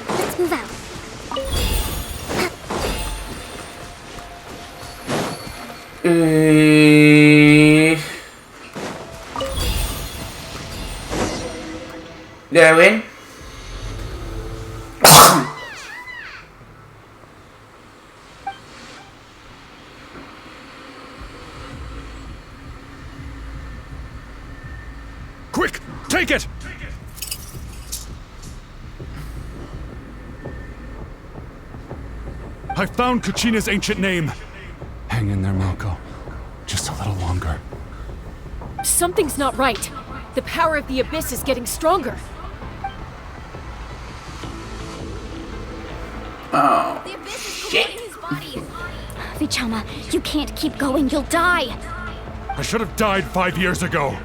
Let's move out. Did I win? Quick, take it! I found Kachina's ancient name. Hang in there, Malko. Just a little longer. Something's not right. The power of the Abyss is getting stronger. Oh, The Abyss is shit. corroding his body. Vichama, you can't keep going. You'll die. I should have died 5 years ago.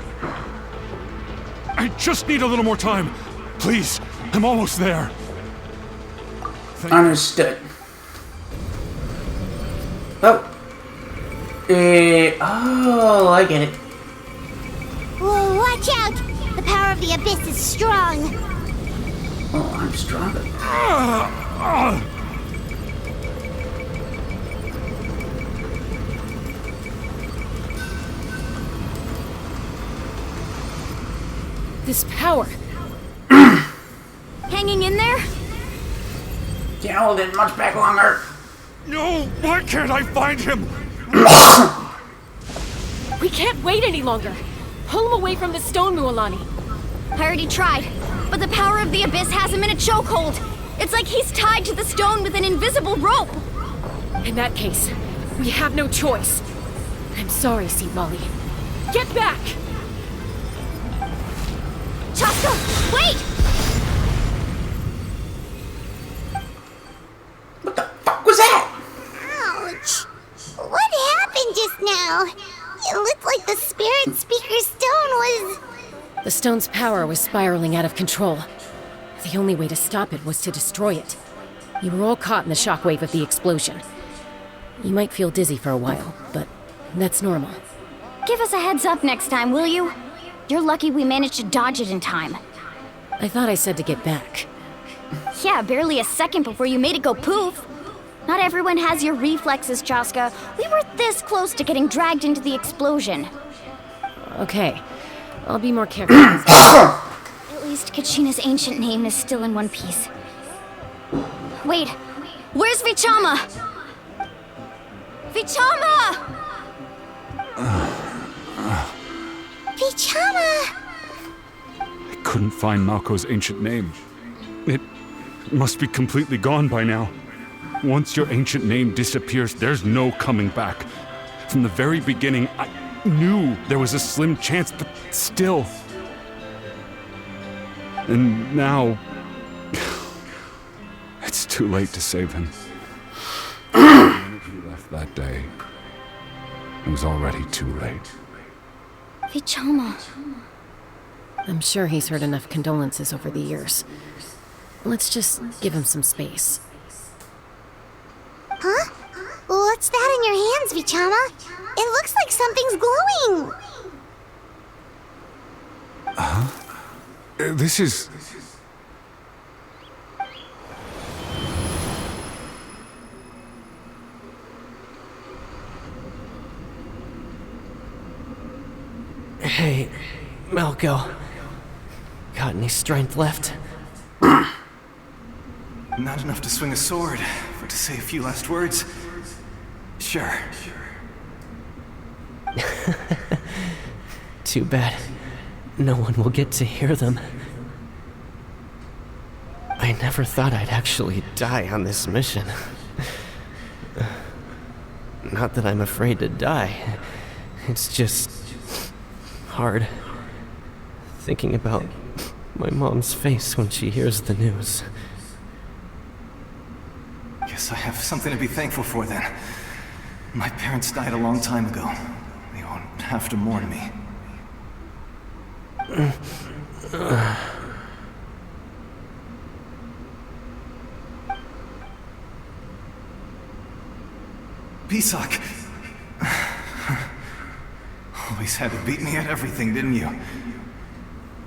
I just need a little more time. Please, I'm almost there. Understood. Oh. Oh, I get it. Whoa, watch out! The power of the Abyss is strong. Oh, I'm stronger. This power. Hanging in there? Can't hold it much back longer. No, why can't I find him? We can't wait any longer. Pull him away from the stone, Mualani. I already tried, but the power of the Abyss has him in a chokehold. It's like he's tied to the stone with an invisible rope. In that case, we have no choice. I'm sorry, Seat Molly. Get back! Chaska, wait! What the fuck was that? Ouch! What happened just now? It looked like the spirit speaker stone was... The stone's power was spiraling out of control. The only way to stop it was to destroy it. You were all caught in the shockwave of the explosion. You might feel dizzy for a while, but that's normal. Give us a heads up next time, will you? You're lucky we managed to dodge it in time. I thought I said to get back. Yeah, barely a second before you made it go poof. Not everyone has your reflexes, Chaska. We were this close to getting dragged into the explosion. Okay, I'll be more careful. At least Kachina's ancient name is still in one piece. Wait, where's Vichama? Vichama! Vichama! I couldn't find Malko's ancient name. It must be completely gone by now. Once your ancient name disappears, there's no coming back. From the very beginning, I knew there was a slim chance, but still. And now... it's too late to save him. When he left that day, it was already too late. Vichama. I'm sure he's heard enough condolences over the years. Let's just give him some space. Huh? What's that in your hands, Vichama. It looks like something's glowing. This is... Hey, Malco. Got any strength left? Not enough to swing a sword, but to say a few last words? Sure. Too bad. No one will get to hear them. I never thought I'd actually die on this mission. Not that I'm afraid to die. It's just... hard. Thinking about my mom's face when she hears the news. Guess I have something to be thankful for then. My parents died a long time ago. They won't have to mourn me. Pisak! Always had to beat me at everything, didn't you?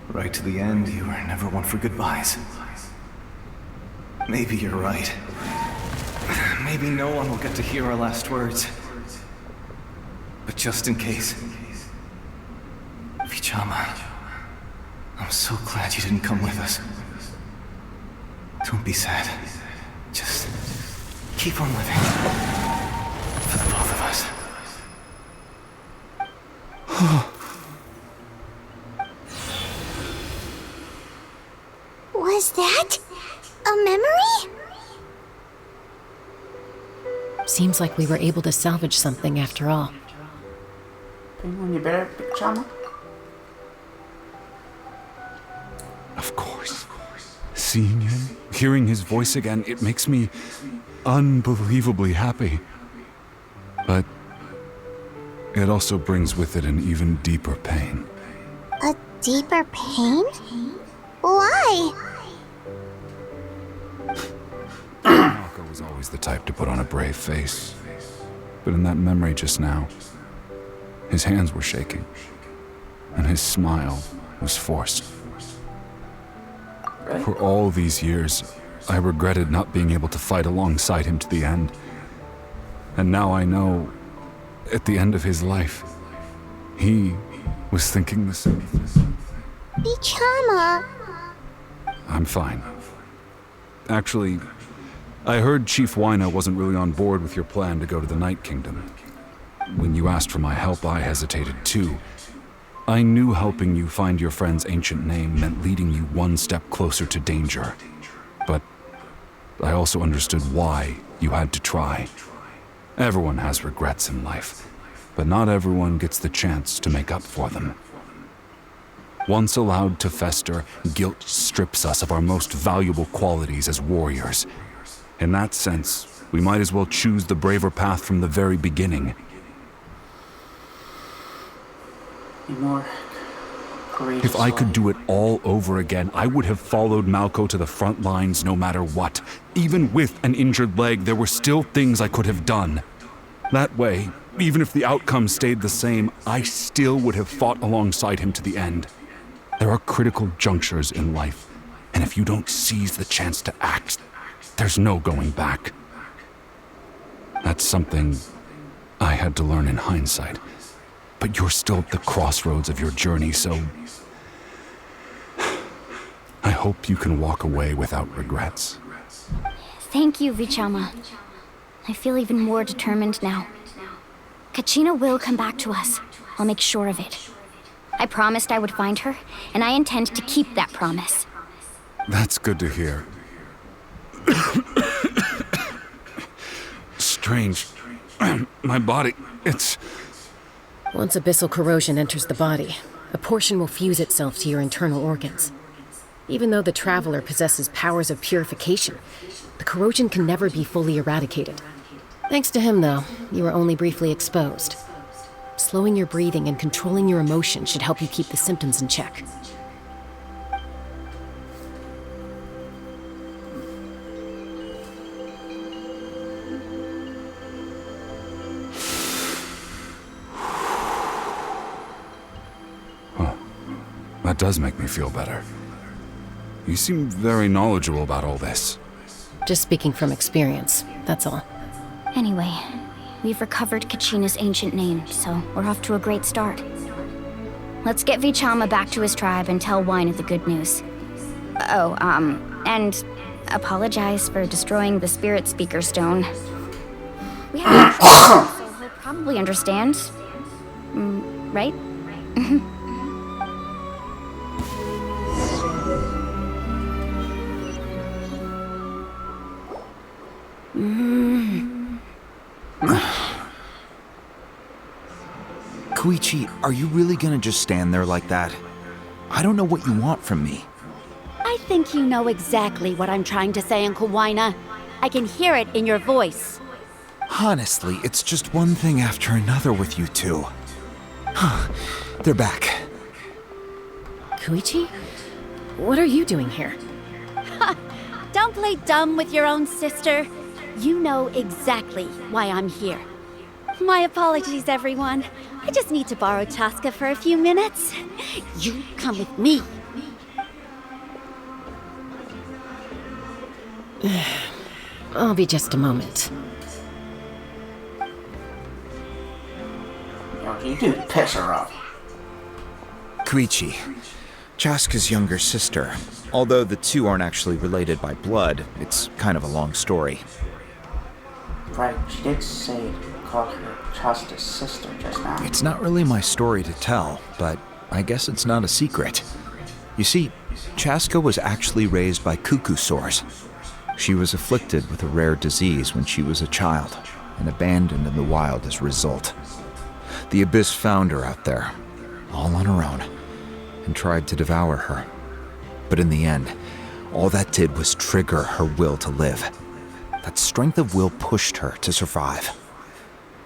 Right to the end, you were never one for goodbyes. Maybe you're right. Maybe no one will get to hear our last words. But just in case... Vichama, I'm so glad you didn't come with us. Don't be sad. Just keep on living. For the both of us. Was that a memory? Seems like we were able to salvage something after all. Penguin, you better, Vichama? Of course. Seeing him, hearing his voice again, it makes me unbelievably happy. But it also brings with it an even deeper pain. A deeper pain? Why? Malco was always the type to put on a brave face. But in that memory just now, his hands were shaking, and his smile was forced. For all these years, I regretted not being able to fight alongside him to the end. And now I know, at the end of his life, he was thinking the same thing. Vichama. I'm fine. Actually, I heard Chief Wyna wasn't really on board with your plan to go to the Night Kingdom. When you asked for my help, I hesitated too. I knew helping you find your friend's ancient name meant leading you one step closer to danger. But I also understood why you had to try. Everyone has regrets in life, but not everyone gets the chance to make up for them. Once allowed to fester, guilt strips us of our most valuable qualities as warriors. In that sense, we might as well choose the braver path from the very beginning. More courageous. If I could do it all over again, I would have followed Malco to the front lines no matter what. Even with an injured leg, there were still things I could have done. That way, even if the outcome stayed the same, I still would have fought alongside him to the end. There are critical junctures in life, and if you don't seize the chance to act, there's no going back. That's something I had to learn in hindsight. But you're still at the crossroads of your journey, so I hope you can walk away without regrets. Thank you, Vichama. I feel even more determined now. Kachina will come back to us. I'll make sure of it. I promised I would find her, and I intend to keep that promise. That's good to hear. Strange. My body, it's... Once abyssal corrosion enters the body, a portion will fuse itself to your internal organs. Even though the Traveler possesses powers of purification, the corrosion can never be fully eradicated. Thanks to him, though, you are only briefly exposed. Slowing your breathing and controlling your emotions should help you keep the symptoms in check. That does make me feel better. You seem very knowledgeable about all this. Just speaking from experience, that's all. Anyway, we've recovered Kachina's ancient name, so we're off to a great start. Let's get Vichama back to his tribe and tell Wine the good news. Oh, and apologize for destroying the Spirit Speaker Stone. We have so he'll probably understand. Right? Koichi, are you really gonna just stand there like that? I don't know what you want from me. I think you know exactly what I'm trying to say, Uncle Wina. I can hear it in your voice. Honestly, it's just one thing after another with you two. They're back. Koichi? What are you doing here? Don't play dumb with your own sister. You know exactly why I'm here. My apologies, everyone. I just need to borrow Chaska for a few minutes. You come with me. I'll be just a moment. You do piss her off. Koichi, Chaska's younger sister. Although the two aren't actually related by blood, it's kind of a long story. Right, she did say call her Chaska's sister just now. It's not really my story to tell, but I guess it's not a secret. You see, Chaska was actually raised by cuckoo sores. She was afflicted with a rare disease when she was a child, and abandoned in the wild as a result. The Abyss found her out there, all on her own, and tried to devour her. But in the end, all that did was trigger her will to live. That strength of will pushed her to survive.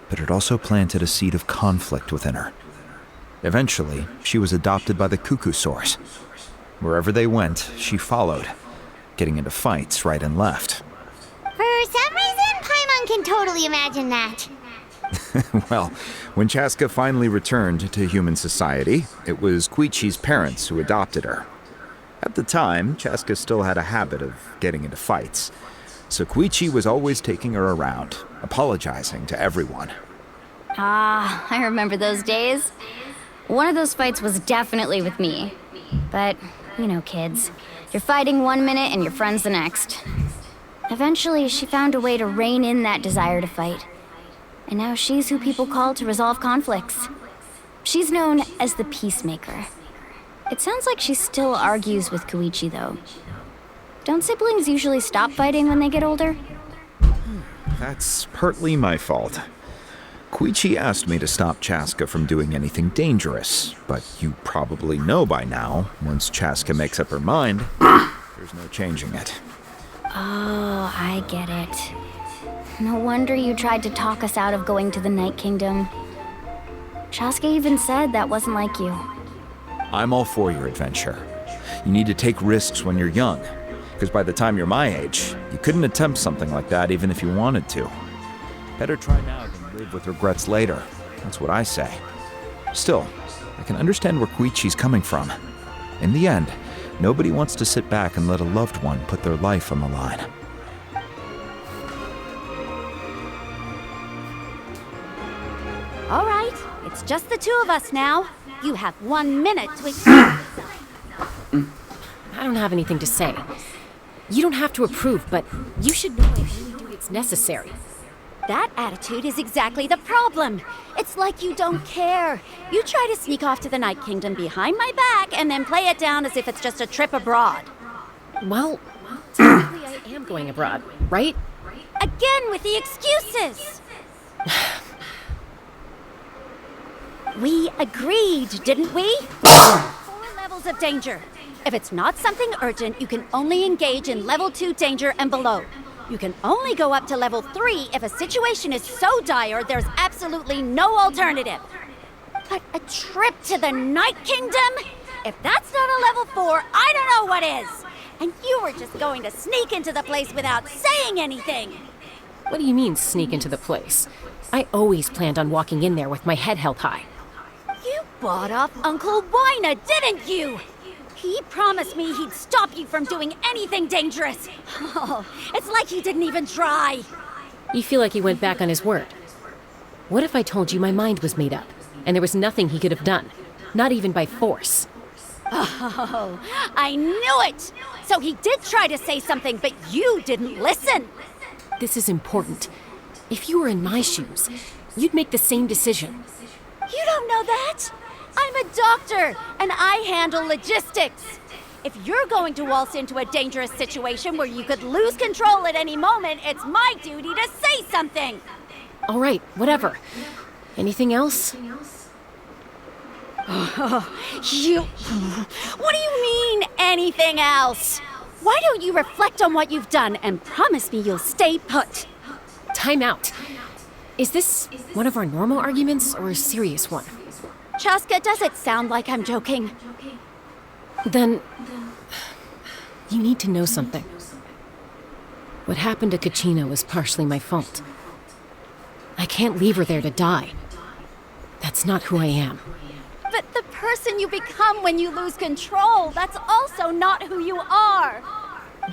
But it also planted a seed of conflict within her. Eventually, she was adopted by the cuckoo sores. Wherever they went, she followed, getting into fights right and left. For some reason, Paimon can totally imagine that. Well, when Chaska finally returned to human society, it was Koichi's parents who adopted her. At the time, Chaska still had a habit of getting into fights, so Koichi was always taking her around, apologizing to everyone. Ah, I remember those days. One of those fights was definitely with me. But, you know, kids. You're fighting one minute and your friend's the next. Eventually, she found a way to rein in that desire to fight. And now she's who people call to resolve conflicts. She's known as the Peacemaker. It sounds like she still argues with Koichi, though. Don't siblings usually stop fighting when they get older? That's partly my fault. Koichi asked me to stop Chaska from doing anything dangerous, but you probably know by now, once Chaska makes up her mind, there's no changing it. Oh, I get it. No wonder you tried to talk us out of going to the Night Kingdom. Chaska even said that wasn't like you. I'm all for your adventure. You need to take risks when you're young, because by the time you're my age, you couldn't attempt something like that even if you wanted to. Better try now than live with regrets later. That's what I say. Still, I can understand where Koichi's coming from. In the end, nobody wants to sit back and let a loved one put their life on the line. All right, it's just the two of us now. You have 1 minute to explain yourself. I don't have anything to say. You don't have to approve, but you should know I only do what's necessary. That attitude is exactly the problem. It's like you don't care. You try to sneak off to the Night Kingdom behind my back and then play it down as if it's just a trip abroad. Well, technically I am going abroad, right? Again with the excuses! We agreed, didn't we? 4 levels of danger. If it's not something urgent, you can only engage in level 2 danger and below. You can only go up to level 3 if a situation is so dire there's absolutely no alternative. But a trip to the Night Kingdom? If that's not a level 4, I don't know what is. And you were just going to sneak into the place without saying anything. What do you mean, sneak into the place? I always planned on walking in there with my head held high. You bought off Uncle Wina, didn't you? He promised me he'd stop you from doing anything dangerous. Oh, it's like he didn't even try. You feel like he went back on his word. What if I told you my mind was made up, and there was nothing he could have done? Not even by force. Oh, I knew it! So he did try to say something, but you didn't listen. This is important. If you were in my shoes, you'd make the same decision. You don't know that? I'm a doctor, and I handle logistics. If you're going to waltz into a dangerous situation where you could lose control at any moment, it's my duty to say something. All right, whatever. Anything else? What do you mean, anything else? Why don't you reflect on what you've done and promise me you'll stay put? Time out. Is this one of our normal arguments or a serious one? Chaska, does it sound like I'm joking? Then you need to know something. What happened to Kachina was partially my fault. I can't leave her there to die. That's not who I am. But the person you become when you lose control, that's also not who you are.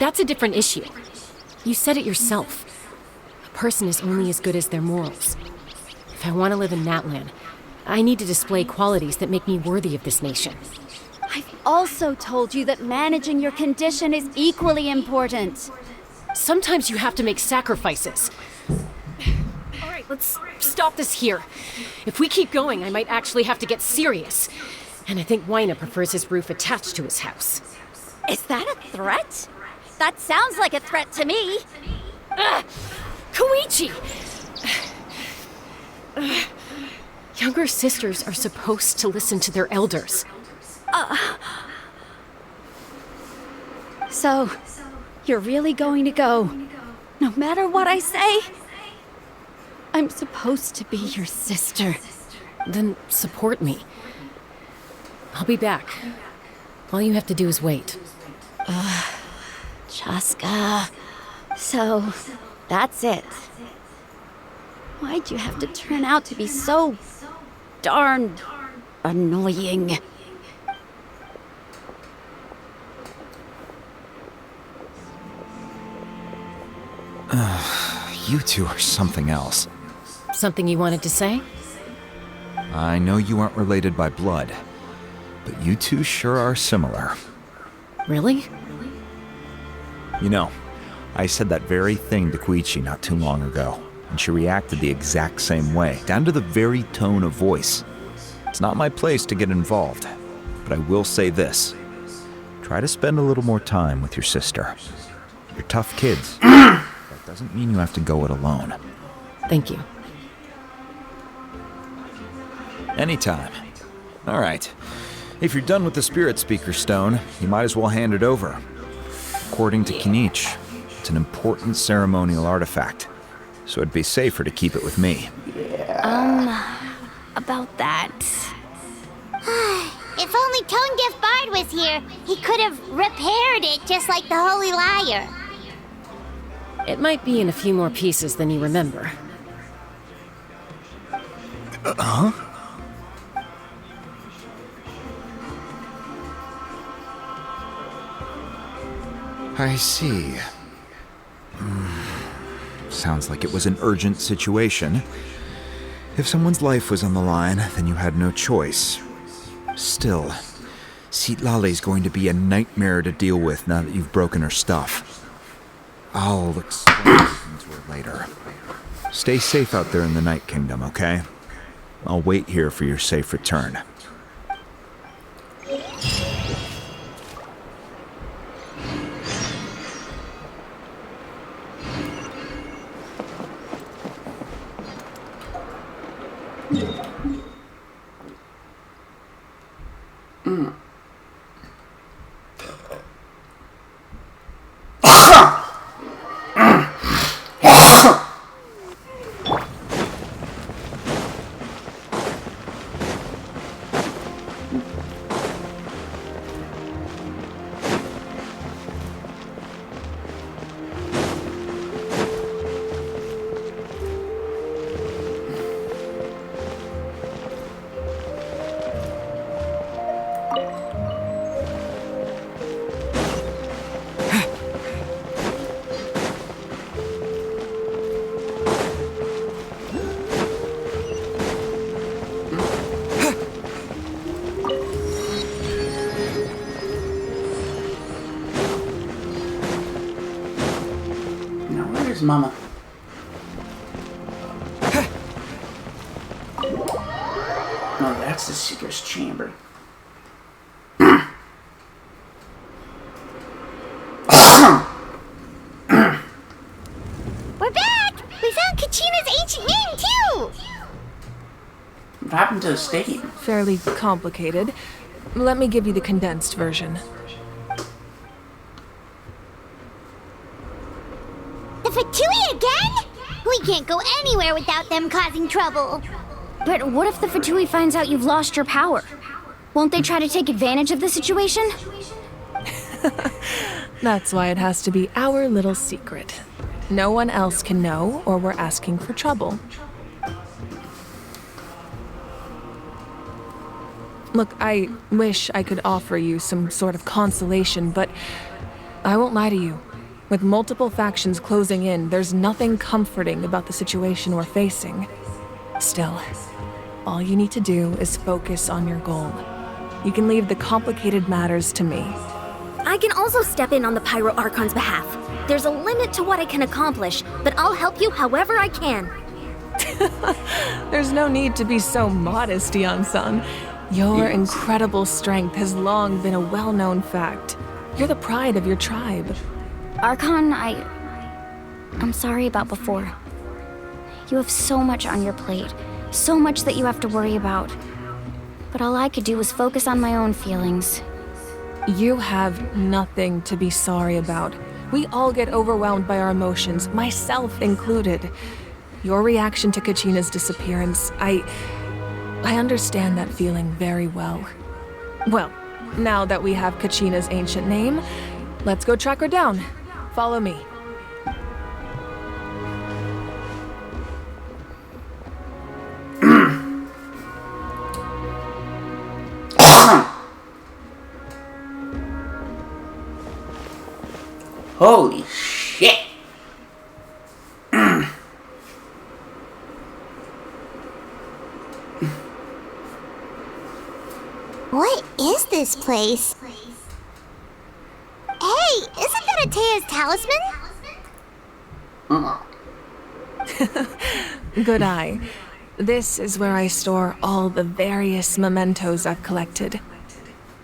That's a different issue. You said it yourself. A person is only as good as their morals. If I want to live in Natlan, I need to display qualities that make me worthy of this nation. I've also told you that managing your condition is equally important. Sometimes you have to make sacrifices. All right, let's stop this here. If we keep going, I might actually have to get serious. And I think Wina prefers his roof attached to his house. Is that a threat? That sounds like a threat to me. Koichi! Younger sisters are supposed to listen to their elders. So, you're really going to go, no matter what I say? I'm supposed to be your sister. Then support me. I'll be back. All you have to do is wait. Chaska. So, that's it. Why'd you have to turn out to be so darn annoying? You two are something else. Something you wanted to say? I know you aren't related by blood, but you two sure are similar. Really? You know, I said that very thing to Koichi not too long ago, and she reacted the exact same way, down to the very tone of voice. It's not my place to get involved, but I will say this. Try to spend a little more time with your sister. You're tough kids. That doesn't mean you have to go it alone. Thank you. Anytime. All right. If you're done with the Spirit Speaker Stone, you might as well hand it over. According to Kinich, it's an important ceremonial artifact, so it'd be safer to keep it with me. About that. If only Tone Deaf Bard was here, he could have repaired it just like the Holy Liar. It might be in a few more pieces than you remember. Huh? I see. Sounds like it was an urgent situation. If someone's life was on the line, then you had no choice. Still, Citlali's going to be a nightmare to deal with now that you've broken her stuff. I'll explain everything to her later. Stay safe out there in the Night Kingdom, okay? I'll wait here for your safe return. his mama. No, that's the Seeker's Chamber. We're back! We found Kachina's ancient name, too! What happened to the stadium? Fairly complicated. Let me give you the condensed version. The Fatui again? We can't go anywhere without them causing trouble. But what if the Fatui finds out you've lost your power? Won't they try to take advantage of the situation? That's why it has to be our little secret. No one else can know, or we're asking for trouble. Look, I wish I could offer you some sort of consolation, but I won't lie to you. With multiple factions closing in, there's nothing comforting about the situation we're facing. Still, all you need to do is focus on your goal. You can leave the complicated matters to me. I can also step in on the Pyro Archon's behalf. There's a limit to what I can accomplish, but I'll help you however I can. There's no need to be so modest, Yan-san. Your incredible strength has long been a well-known fact. You're the pride of your tribe. Archon, I'm sorry about before. You have so much on your plate, so much that you have to worry about. But all I could do was focus on my own feelings. You have nothing to be sorry about. We all get overwhelmed by our emotions, myself included. Your reaction to Kachina's disappearance, I understand that feeling very well. Well, now that we have Kachina's ancient name, let's go track her down. Follow me. Holy shit! What is this place? Hey, isn't that Atea's talisman? Good eye. This is where I store all the various mementos I've collected.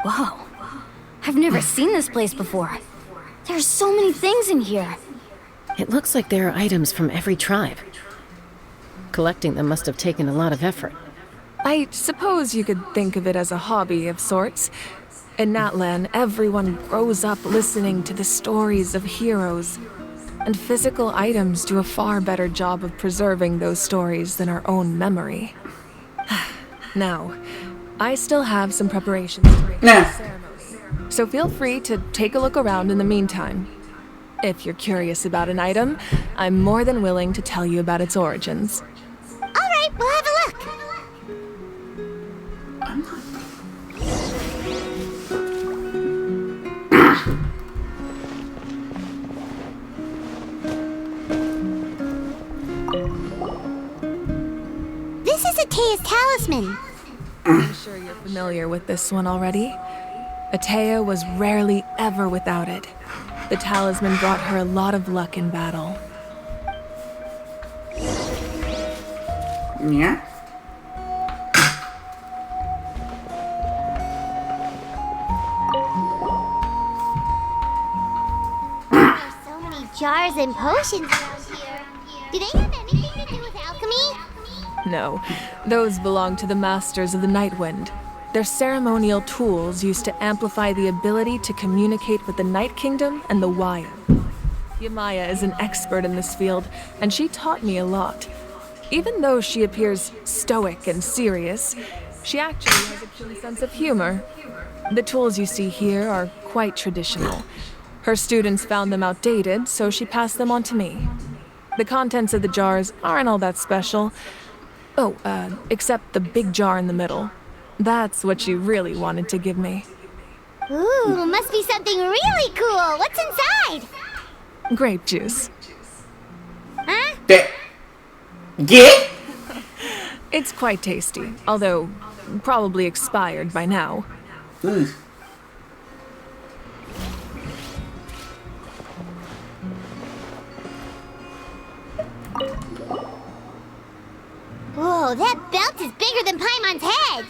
Whoa. I've never seen this place before. There's so many things in here. It looks like there are items from every tribe. Collecting them must have taken a lot of effort. I suppose you could think of it as a hobby of sorts. In Natlan, everyone grows up listening to the stories of heroes, and physical items do a far better job of preserving those stories than our own memory. Now, I still have some preparations to make for the ceremony, so feel free to take a look around in the meantime. If you're curious about an item, I'm more than willing to tell you about its origins. All right, we'll have a look. This is Atea's talisman. I'm sure you're familiar with this one already. Atea was rarely ever without it. The talisman brought her a lot of luck in battle. Yeah? There are so many jars and potions around here. Do they have anything to do with alchemy? No, those belong to the Masters of the Nightwind. They're ceremonial tools used to amplify the ability to communicate with the Night Kingdom and the Waya. Yamaya is an expert in this field, and she taught me a lot. Even though she appears stoic and serious, she actually has a keen sense of humor. The tools you see here are quite traditional. Her students found them outdated, so she passed them on to me. The contents of the jars aren't all that special. Oh, except the big jar in the middle. That's what she really wanted to give me. Ooh, must be something really cool. What's inside? Grape juice. Huh? Get? It's quite tasty, although probably expired by now. Ooh. belt is bigger than Paimon's head!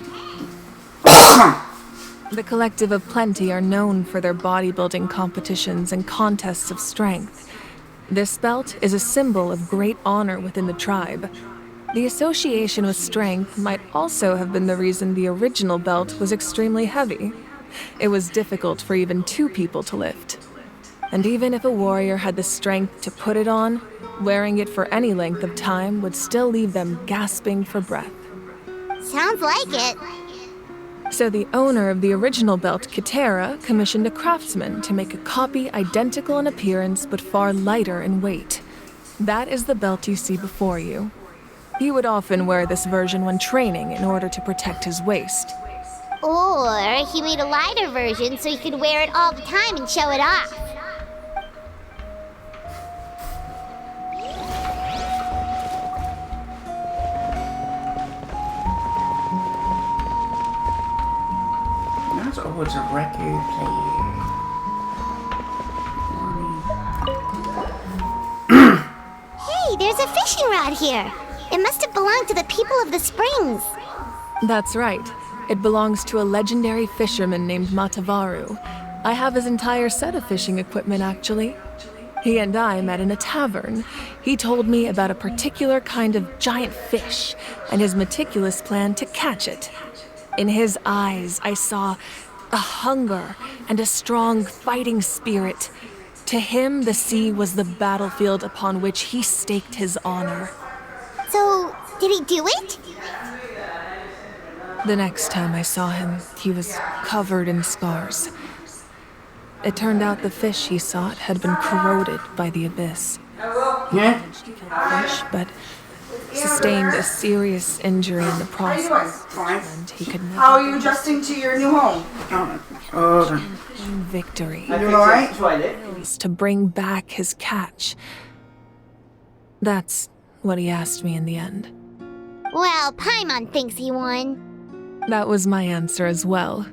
The Collective of Plenty are known for their bodybuilding competitions and contests of strength. This belt is a symbol of great honor within the tribe. The association with strength might also have been the reason the original belt was extremely heavy. It was difficult for even 2 people to lift. And even if a warrior had the strength to put it on, wearing it for any length of time would still leave them gasping for breath. Sounds like it. So the owner of the original belt, Kitera, commissioned a craftsman to make a copy identical in appearance but far lighter in weight. That is the belt you see before you. He would often wear this version when training in order to protect his waist. Or he made a lighter version so he could wear it all the time and show it off. Oh, it's a record player. Hey, there's a fishing rod here. It must have belonged to the people of the springs. That's right. It belongs to a legendary fisherman named Matavaru. I have his entire set of fishing equipment, actually. He and I met in a tavern. He told me about a particular kind of giant fish and his meticulous plan to catch it. In his eyes, I saw a hunger and a strong fighting spirit. To him, the sea was the battlefield upon which he staked his honor. So, did he do it? The next time I saw him, he was covered in scars. It turned out the fish he sought had been corroded by the abyss. Yeah? Fish, but sustained a serious injury in the process. And he could never. How are you adjusting to your new home? Victory. You doing alright? To bring back his catch. That's what he asked me in the end. Well, Paimon thinks he won. That was my answer as well.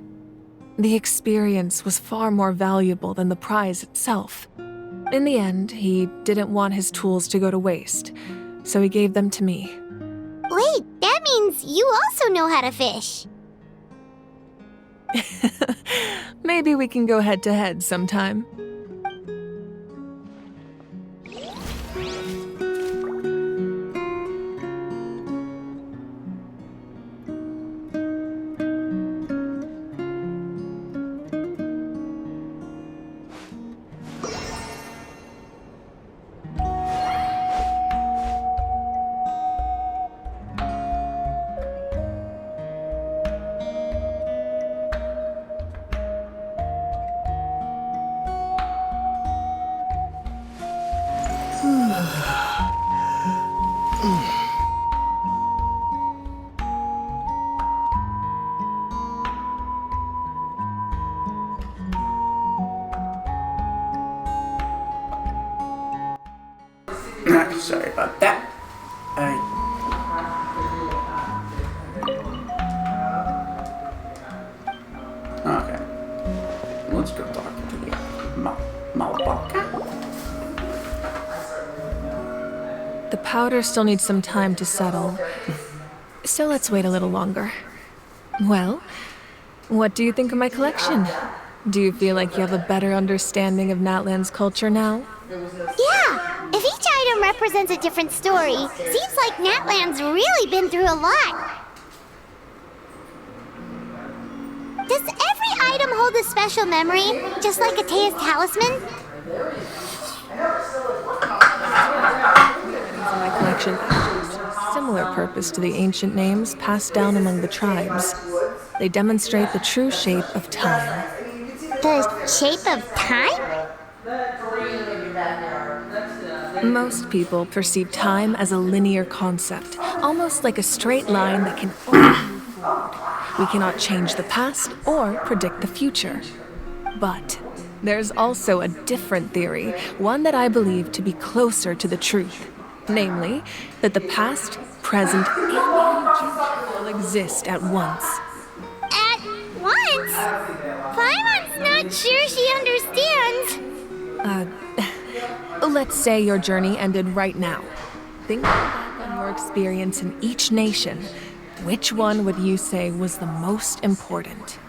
The experience was far more valuable than the prize itself. In the end, he didn't want his tools to go to waste, so he gave them to me. Wait, that means you also know how to fish. Maybe we can go head-to-head sometime. Sorry about that. Okay. Let's go talk to the Malabaka. The powder still needs some time to settle, so let's wait a little longer. Well, what do you think of my collection? Do you feel like you have a better understanding of Natlan's culture now? Yeah! If each item represents a different story, seems like Natlan's really been through a lot. Does every item hold a special memory, just like Atea's talisman? My collection serves a similar purpose to the ancient names passed down among the tribes. They demonstrate the true shape of time. The shape of time? Most people perceive time as a linear concept, almost like a straight line that can only move forward. We cannot change the past or predict the future. But there's also a different theory, one that I believe to be closer to the truth. Namely, that the past, present, and future all exist at once. At once? Paimon's not sure she understands. Let's say your journey ended right now. Think back on your experience in each nation. which one would you say was the most important?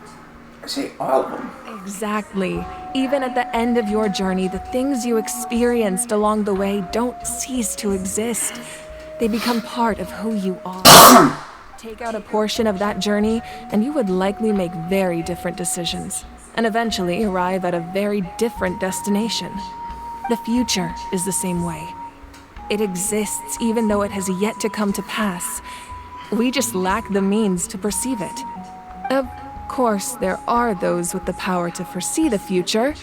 I say all of them. Exactly. Even at the end of your journey, the things you experienced along the way don't cease to exist. They become part of who you are. Take out a portion of that journey, and you would likely make very different decisions, and eventually arrive at a very different destination. The future is the same way. It exists even though it has yet to come to pass. We just lack the means to perceive it. Of course, there are those with the power to foresee the future.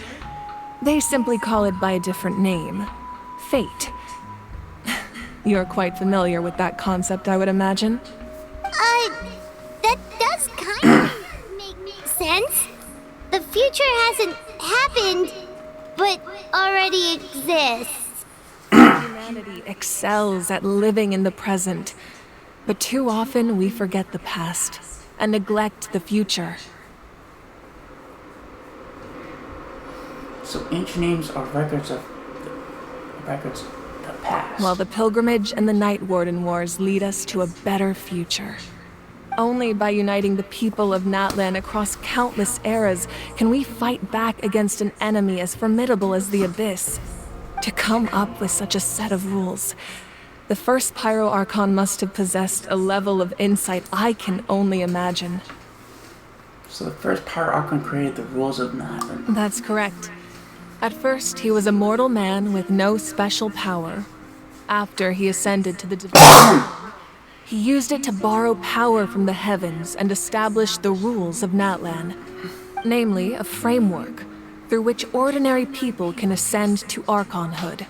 They simply call it by a different name. Fate. You're quite familiar with that concept, I would imagine. That does kind of make sense. The future hasn't happened, but already exists. Humanity excels at living in the present, but too often we forget the past and neglect the future. So ancient names are records of the past. While the pilgrimage and the Night Warden Wars lead us to a better future. Only by uniting the people of Natlan across countless eras can we fight back against an enemy as formidable as the Abyss. To come up with such a set of rules, the first Pyro Archon must have possessed a level of insight I can only imagine. So the first Pyro Archon created the rules of Natlan. That's correct. At first, he was a mortal man with no special power. After he ascended to the divine, he used it to borrow power from the heavens and establish the rules of Natlan, namely a framework through which ordinary people can ascend to Archonhood.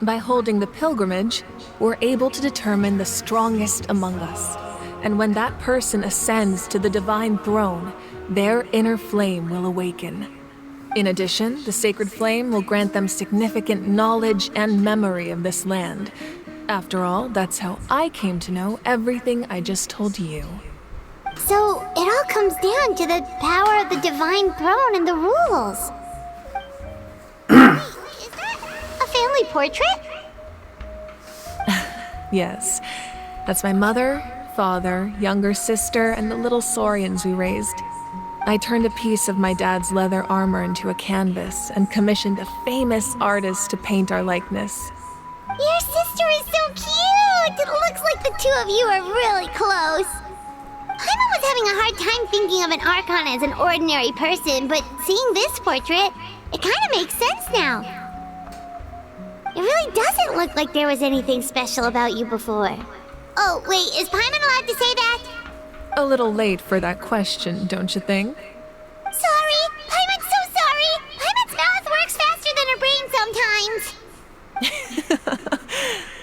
By holding the pilgrimage, we're able to determine the strongest among us, and when that person ascends to the divine throne, their inner flame will awaken. In addition, the sacred flame will grant them significant knowledge and memory of this land. After all, that's how I came to know everything I just told you. So, it all comes down to the power of the divine throne and the rules. Wait, is that a family portrait? Yes, that's my mother, father, younger sister, and the little saurians we raised. I turned a piece of my dad's leather armor into a canvas and commissioned a famous artist to paint our likeness. Your sister is so cute! It looks like the two of you are really close. Paimon was having a hard time thinking of an Archon as an ordinary person, but seeing this portrait, it kind of makes sense now. It really doesn't look like there was anything special about you before. Oh, wait, is Paimon allowed to say that? A little late for that question, don't you think? Sorry! Paimon's so sorry! Paimon's mouth works faster than her brain sometimes!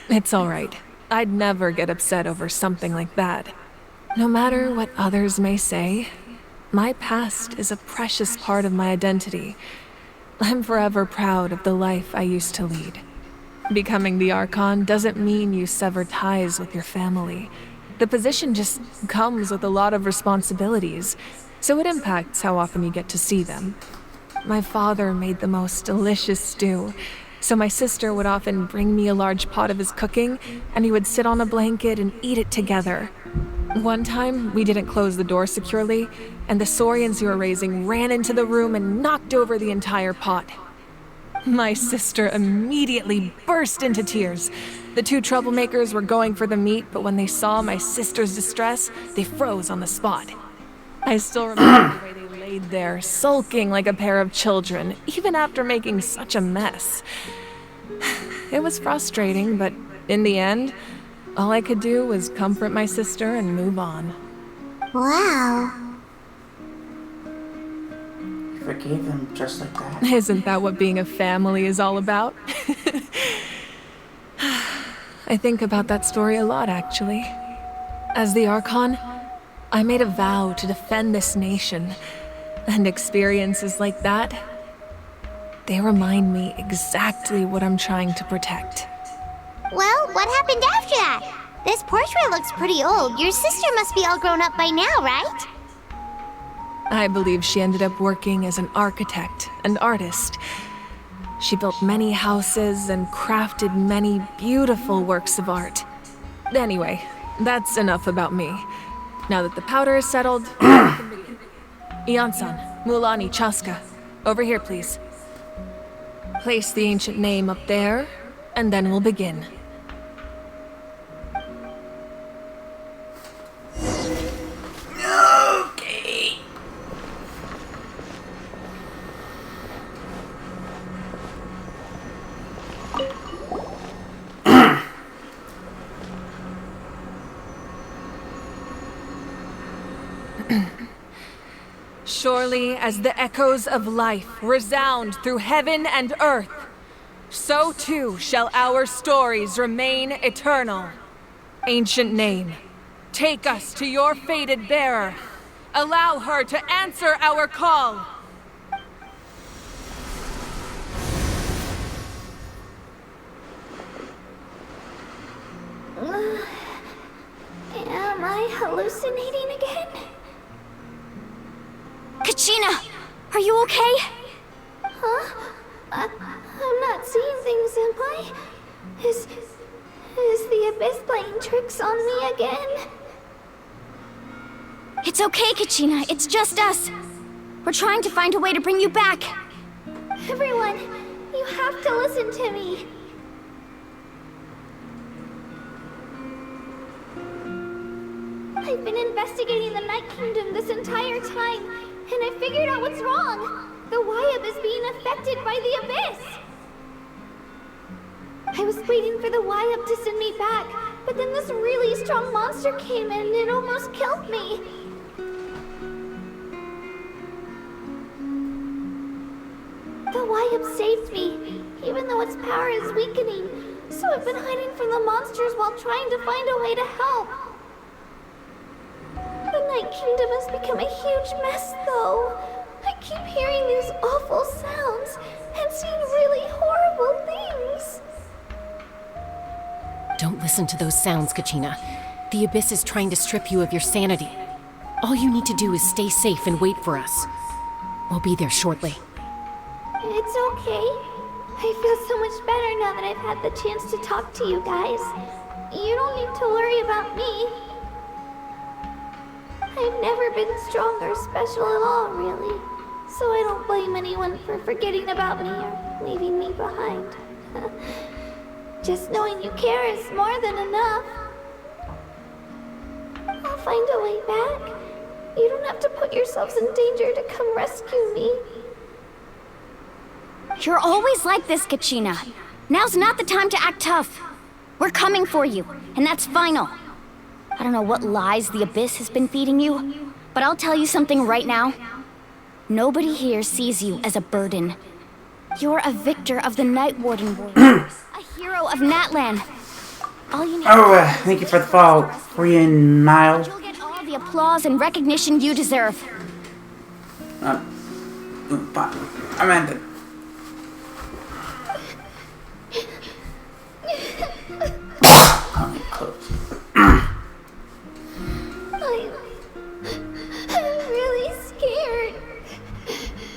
It's all right. I'd never get upset over something like that. No matter what others may say, my past is a precious part of my identity. I'm forever proud of the life I used to lead. Becoming the Archon doesn't mean you sever ties with your family. The position just comes with a lot of responsibilities, so it impacts how often you get to see them. My father made the most delicious stew, so my sister would often bring me a large pot of his cooking, and we would sit on a blanket and eat it together. One time, we didn't close the door securely, and the saurians we were raising ran into the room and knocked over the entire pot. My sister immediately burst into tears. The two troublemakers were going for the meat, but when they saw my sister's distress, they froze on the spot. I still remember the way they laid there, sulking like a pair of children, even after making such a mess. It was frustrating, but in the end, all I could do was comfort my sister and move on. Wow. You forgave them just like that? Isn't that what being a family is all about? I think about that story a lot, actually. As the Archon, I made a vow to defend this nation, and experiences like that, they remind me exactly what I'm trying to protect. Well, what happened after that? This portrait looks pretty old. Your sister must be all grown up by now, right? I believe she ended up working as an architect and artist. She built many houses and crafted many beautiful works of art. Anyway, that's enough about me. Now that the powder is settled, Ian-san, Mulani, Chaska, over here, please. Place the ancient name up there, and then we'll begin. Okay. Surely as the echoes of life resound through heaven and earth, so too shall our stories remain eternal. Ancient name, take us to your fated bearer. Allow her to answer our call. Am I hallucinating again? Kachina, are you okay? Huh? I'm not seeing things, am I? Is the Abyss playing tricks on me again? It's okay, Kachina. It's just us. We're trying to find a way to bring you back. Everyone, you have to listen to me. I've been investigating the Night Kingdom this entire time, and I figured out what's wrong. The Wyab is being affected by the Abyss. I was waiting for the Wyab to send me back, but then this really strong monster came in and it almost killed me. The Wyab saved me, even though its power is weakening, so I've been hiding from the monsters while trying to find a way to help. The Night Kingdom has become a huge mess, though. I keep hearing these awful sounds and seeing really horrible things. Don't listen to those sounds, Kachina. The Abyss is trying to strip you of your sanity. All you need to do is stay safe and wait for us. We'll be there shortly. It's okay. I feel so much better now that I've had the chance to talk to you guys. You don't need to worry about me. I've never been strong or special at all, really. So I don't blame anyone for forgetting about me or leaving me behind. Just knowing you care is more than enough. I'll find a way back. You don't have to put yourselves in danger to come rescue me. You're always like this, Kachina. Now's not the time to act tough. We're coming for you, and that's final. I don't know what lies the Abyss has been feeding you, but I'll tell you something right now. Nobody here sees you as a burden. You're a victor of the Night Warden Wars, a hero of Natlan. All you need Thank you for the follow, Korean Nile. You'll get all the applause and recognition you deserve. I meant it. I'm really scared.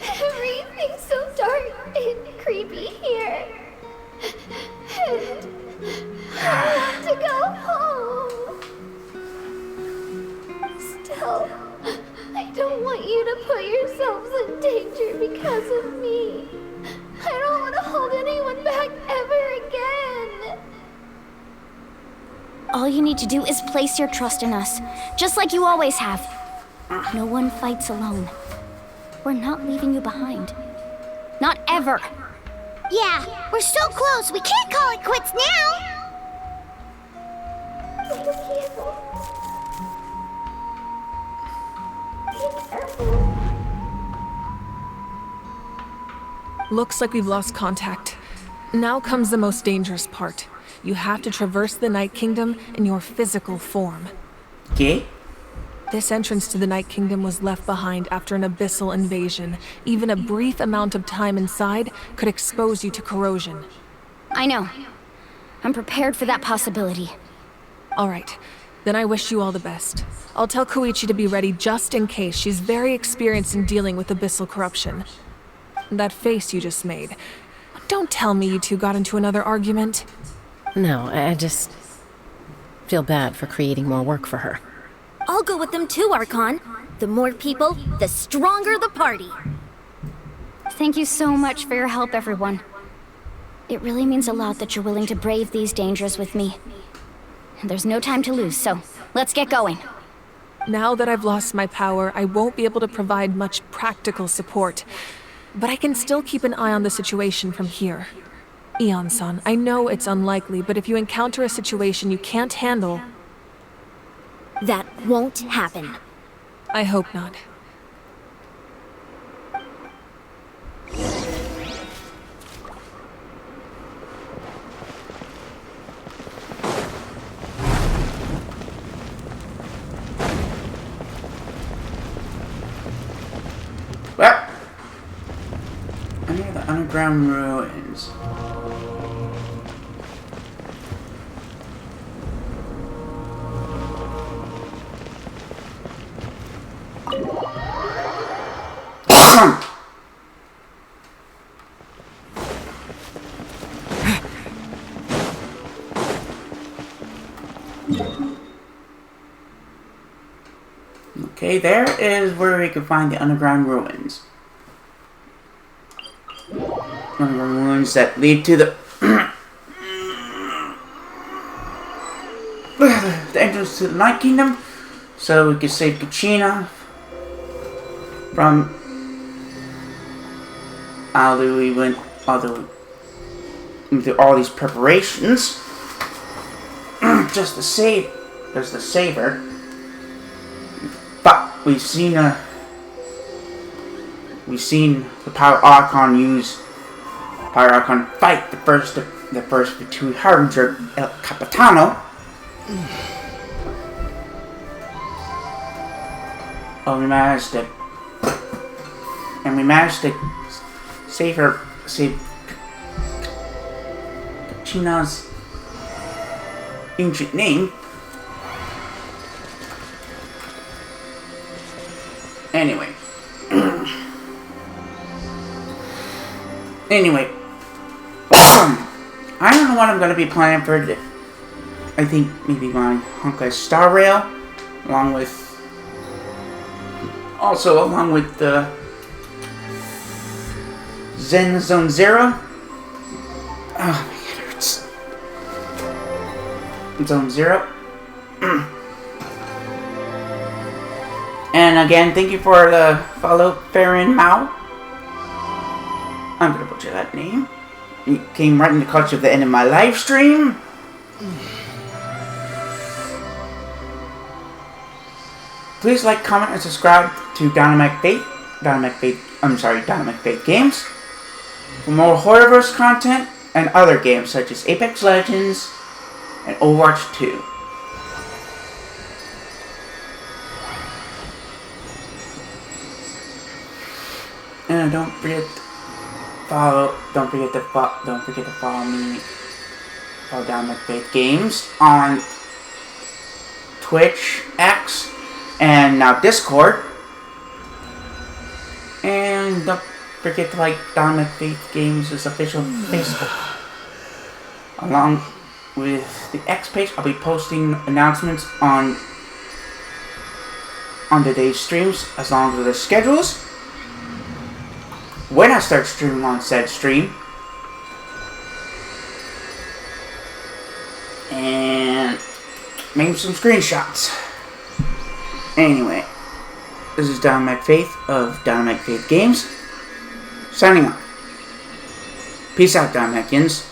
Everything's so dark and creepy here. And I want to go home. Still, I don't want you to put yourselves in danger because of me. I don't want to hold anyone back ever again. All you need to do is place your trust in us, just like you always have. No one fights alone. We're not leaving you behind. Not ever. Yeah, we're so close, we can't call it quits now! Looks like we've lost contact. Now comes the most dangerous part. You have to traverse the Night Kingdom in your physical form. Okay. This entrance to the Night Kingdom was left behind after an abyssal invasion. Even a brief amount of time inside could expose you to corrosion. I know. I'm prepared for that possibility. All right. Then I wish you all the best. I'll tell Koichi to be ready just in case. She's very experienced in dealing with abyssal corruption. That face you just made. Don't tell me you two got into another argument. No, I just feel bad for creating more work for her. I'll go with them too, Archon. The more people, the stronger the party. Thank you so much for your help, everyone. It really means a lot that you're willing to brave these dangers with me. There's no time to lose, so let's get going. Now that I've lost my power, I won't be able to provide much practical support. But I can still keep an eye on the situation from here. Eon-san, I know it's unlikely, but if you encounter a situation you can't handle... That won't happen. I hope not. Well, I'm near the underground ruins. Okay, there is where we can find the underground ruins. Underground ruins that lead to the the entrance to the Night Kingdom, so we can save Kachina from although we went through all these preparations just to save her. But we've seen the Power Archon fight the first Vitui Harbinger El Capitano. We managed to save Kachina's ancient name. Anyway, I don't know what I'm going to be playing for. I think maybe my Honkai Star Rail, along with the Zen Zone Zero. Oh my god, it hurts. Zone Zero. And again, thank you for the follow, Farron Mao. I'm gonna butcher that name. You came right in the clutch of the end of my live stream. Please like, comment, and subscribe to Dynamic Faith Games for more Horrorverse content and other games such as Apex Legends and Overwatch 2. And don't forget to follow me, follow Dynamic Faith Games on Twitch, X, and now Discord. And don't forget to like Dynamic Faith Games' official Facebook. Along with the X page, I'll be posting announcements on the day's streams as long as their schedules. When I start streaming on said stream. And maybe some screenshots. Anyway, this is Dynamic Faith of Dynamic Faith Games, signing off. Peace out, Dynamicians.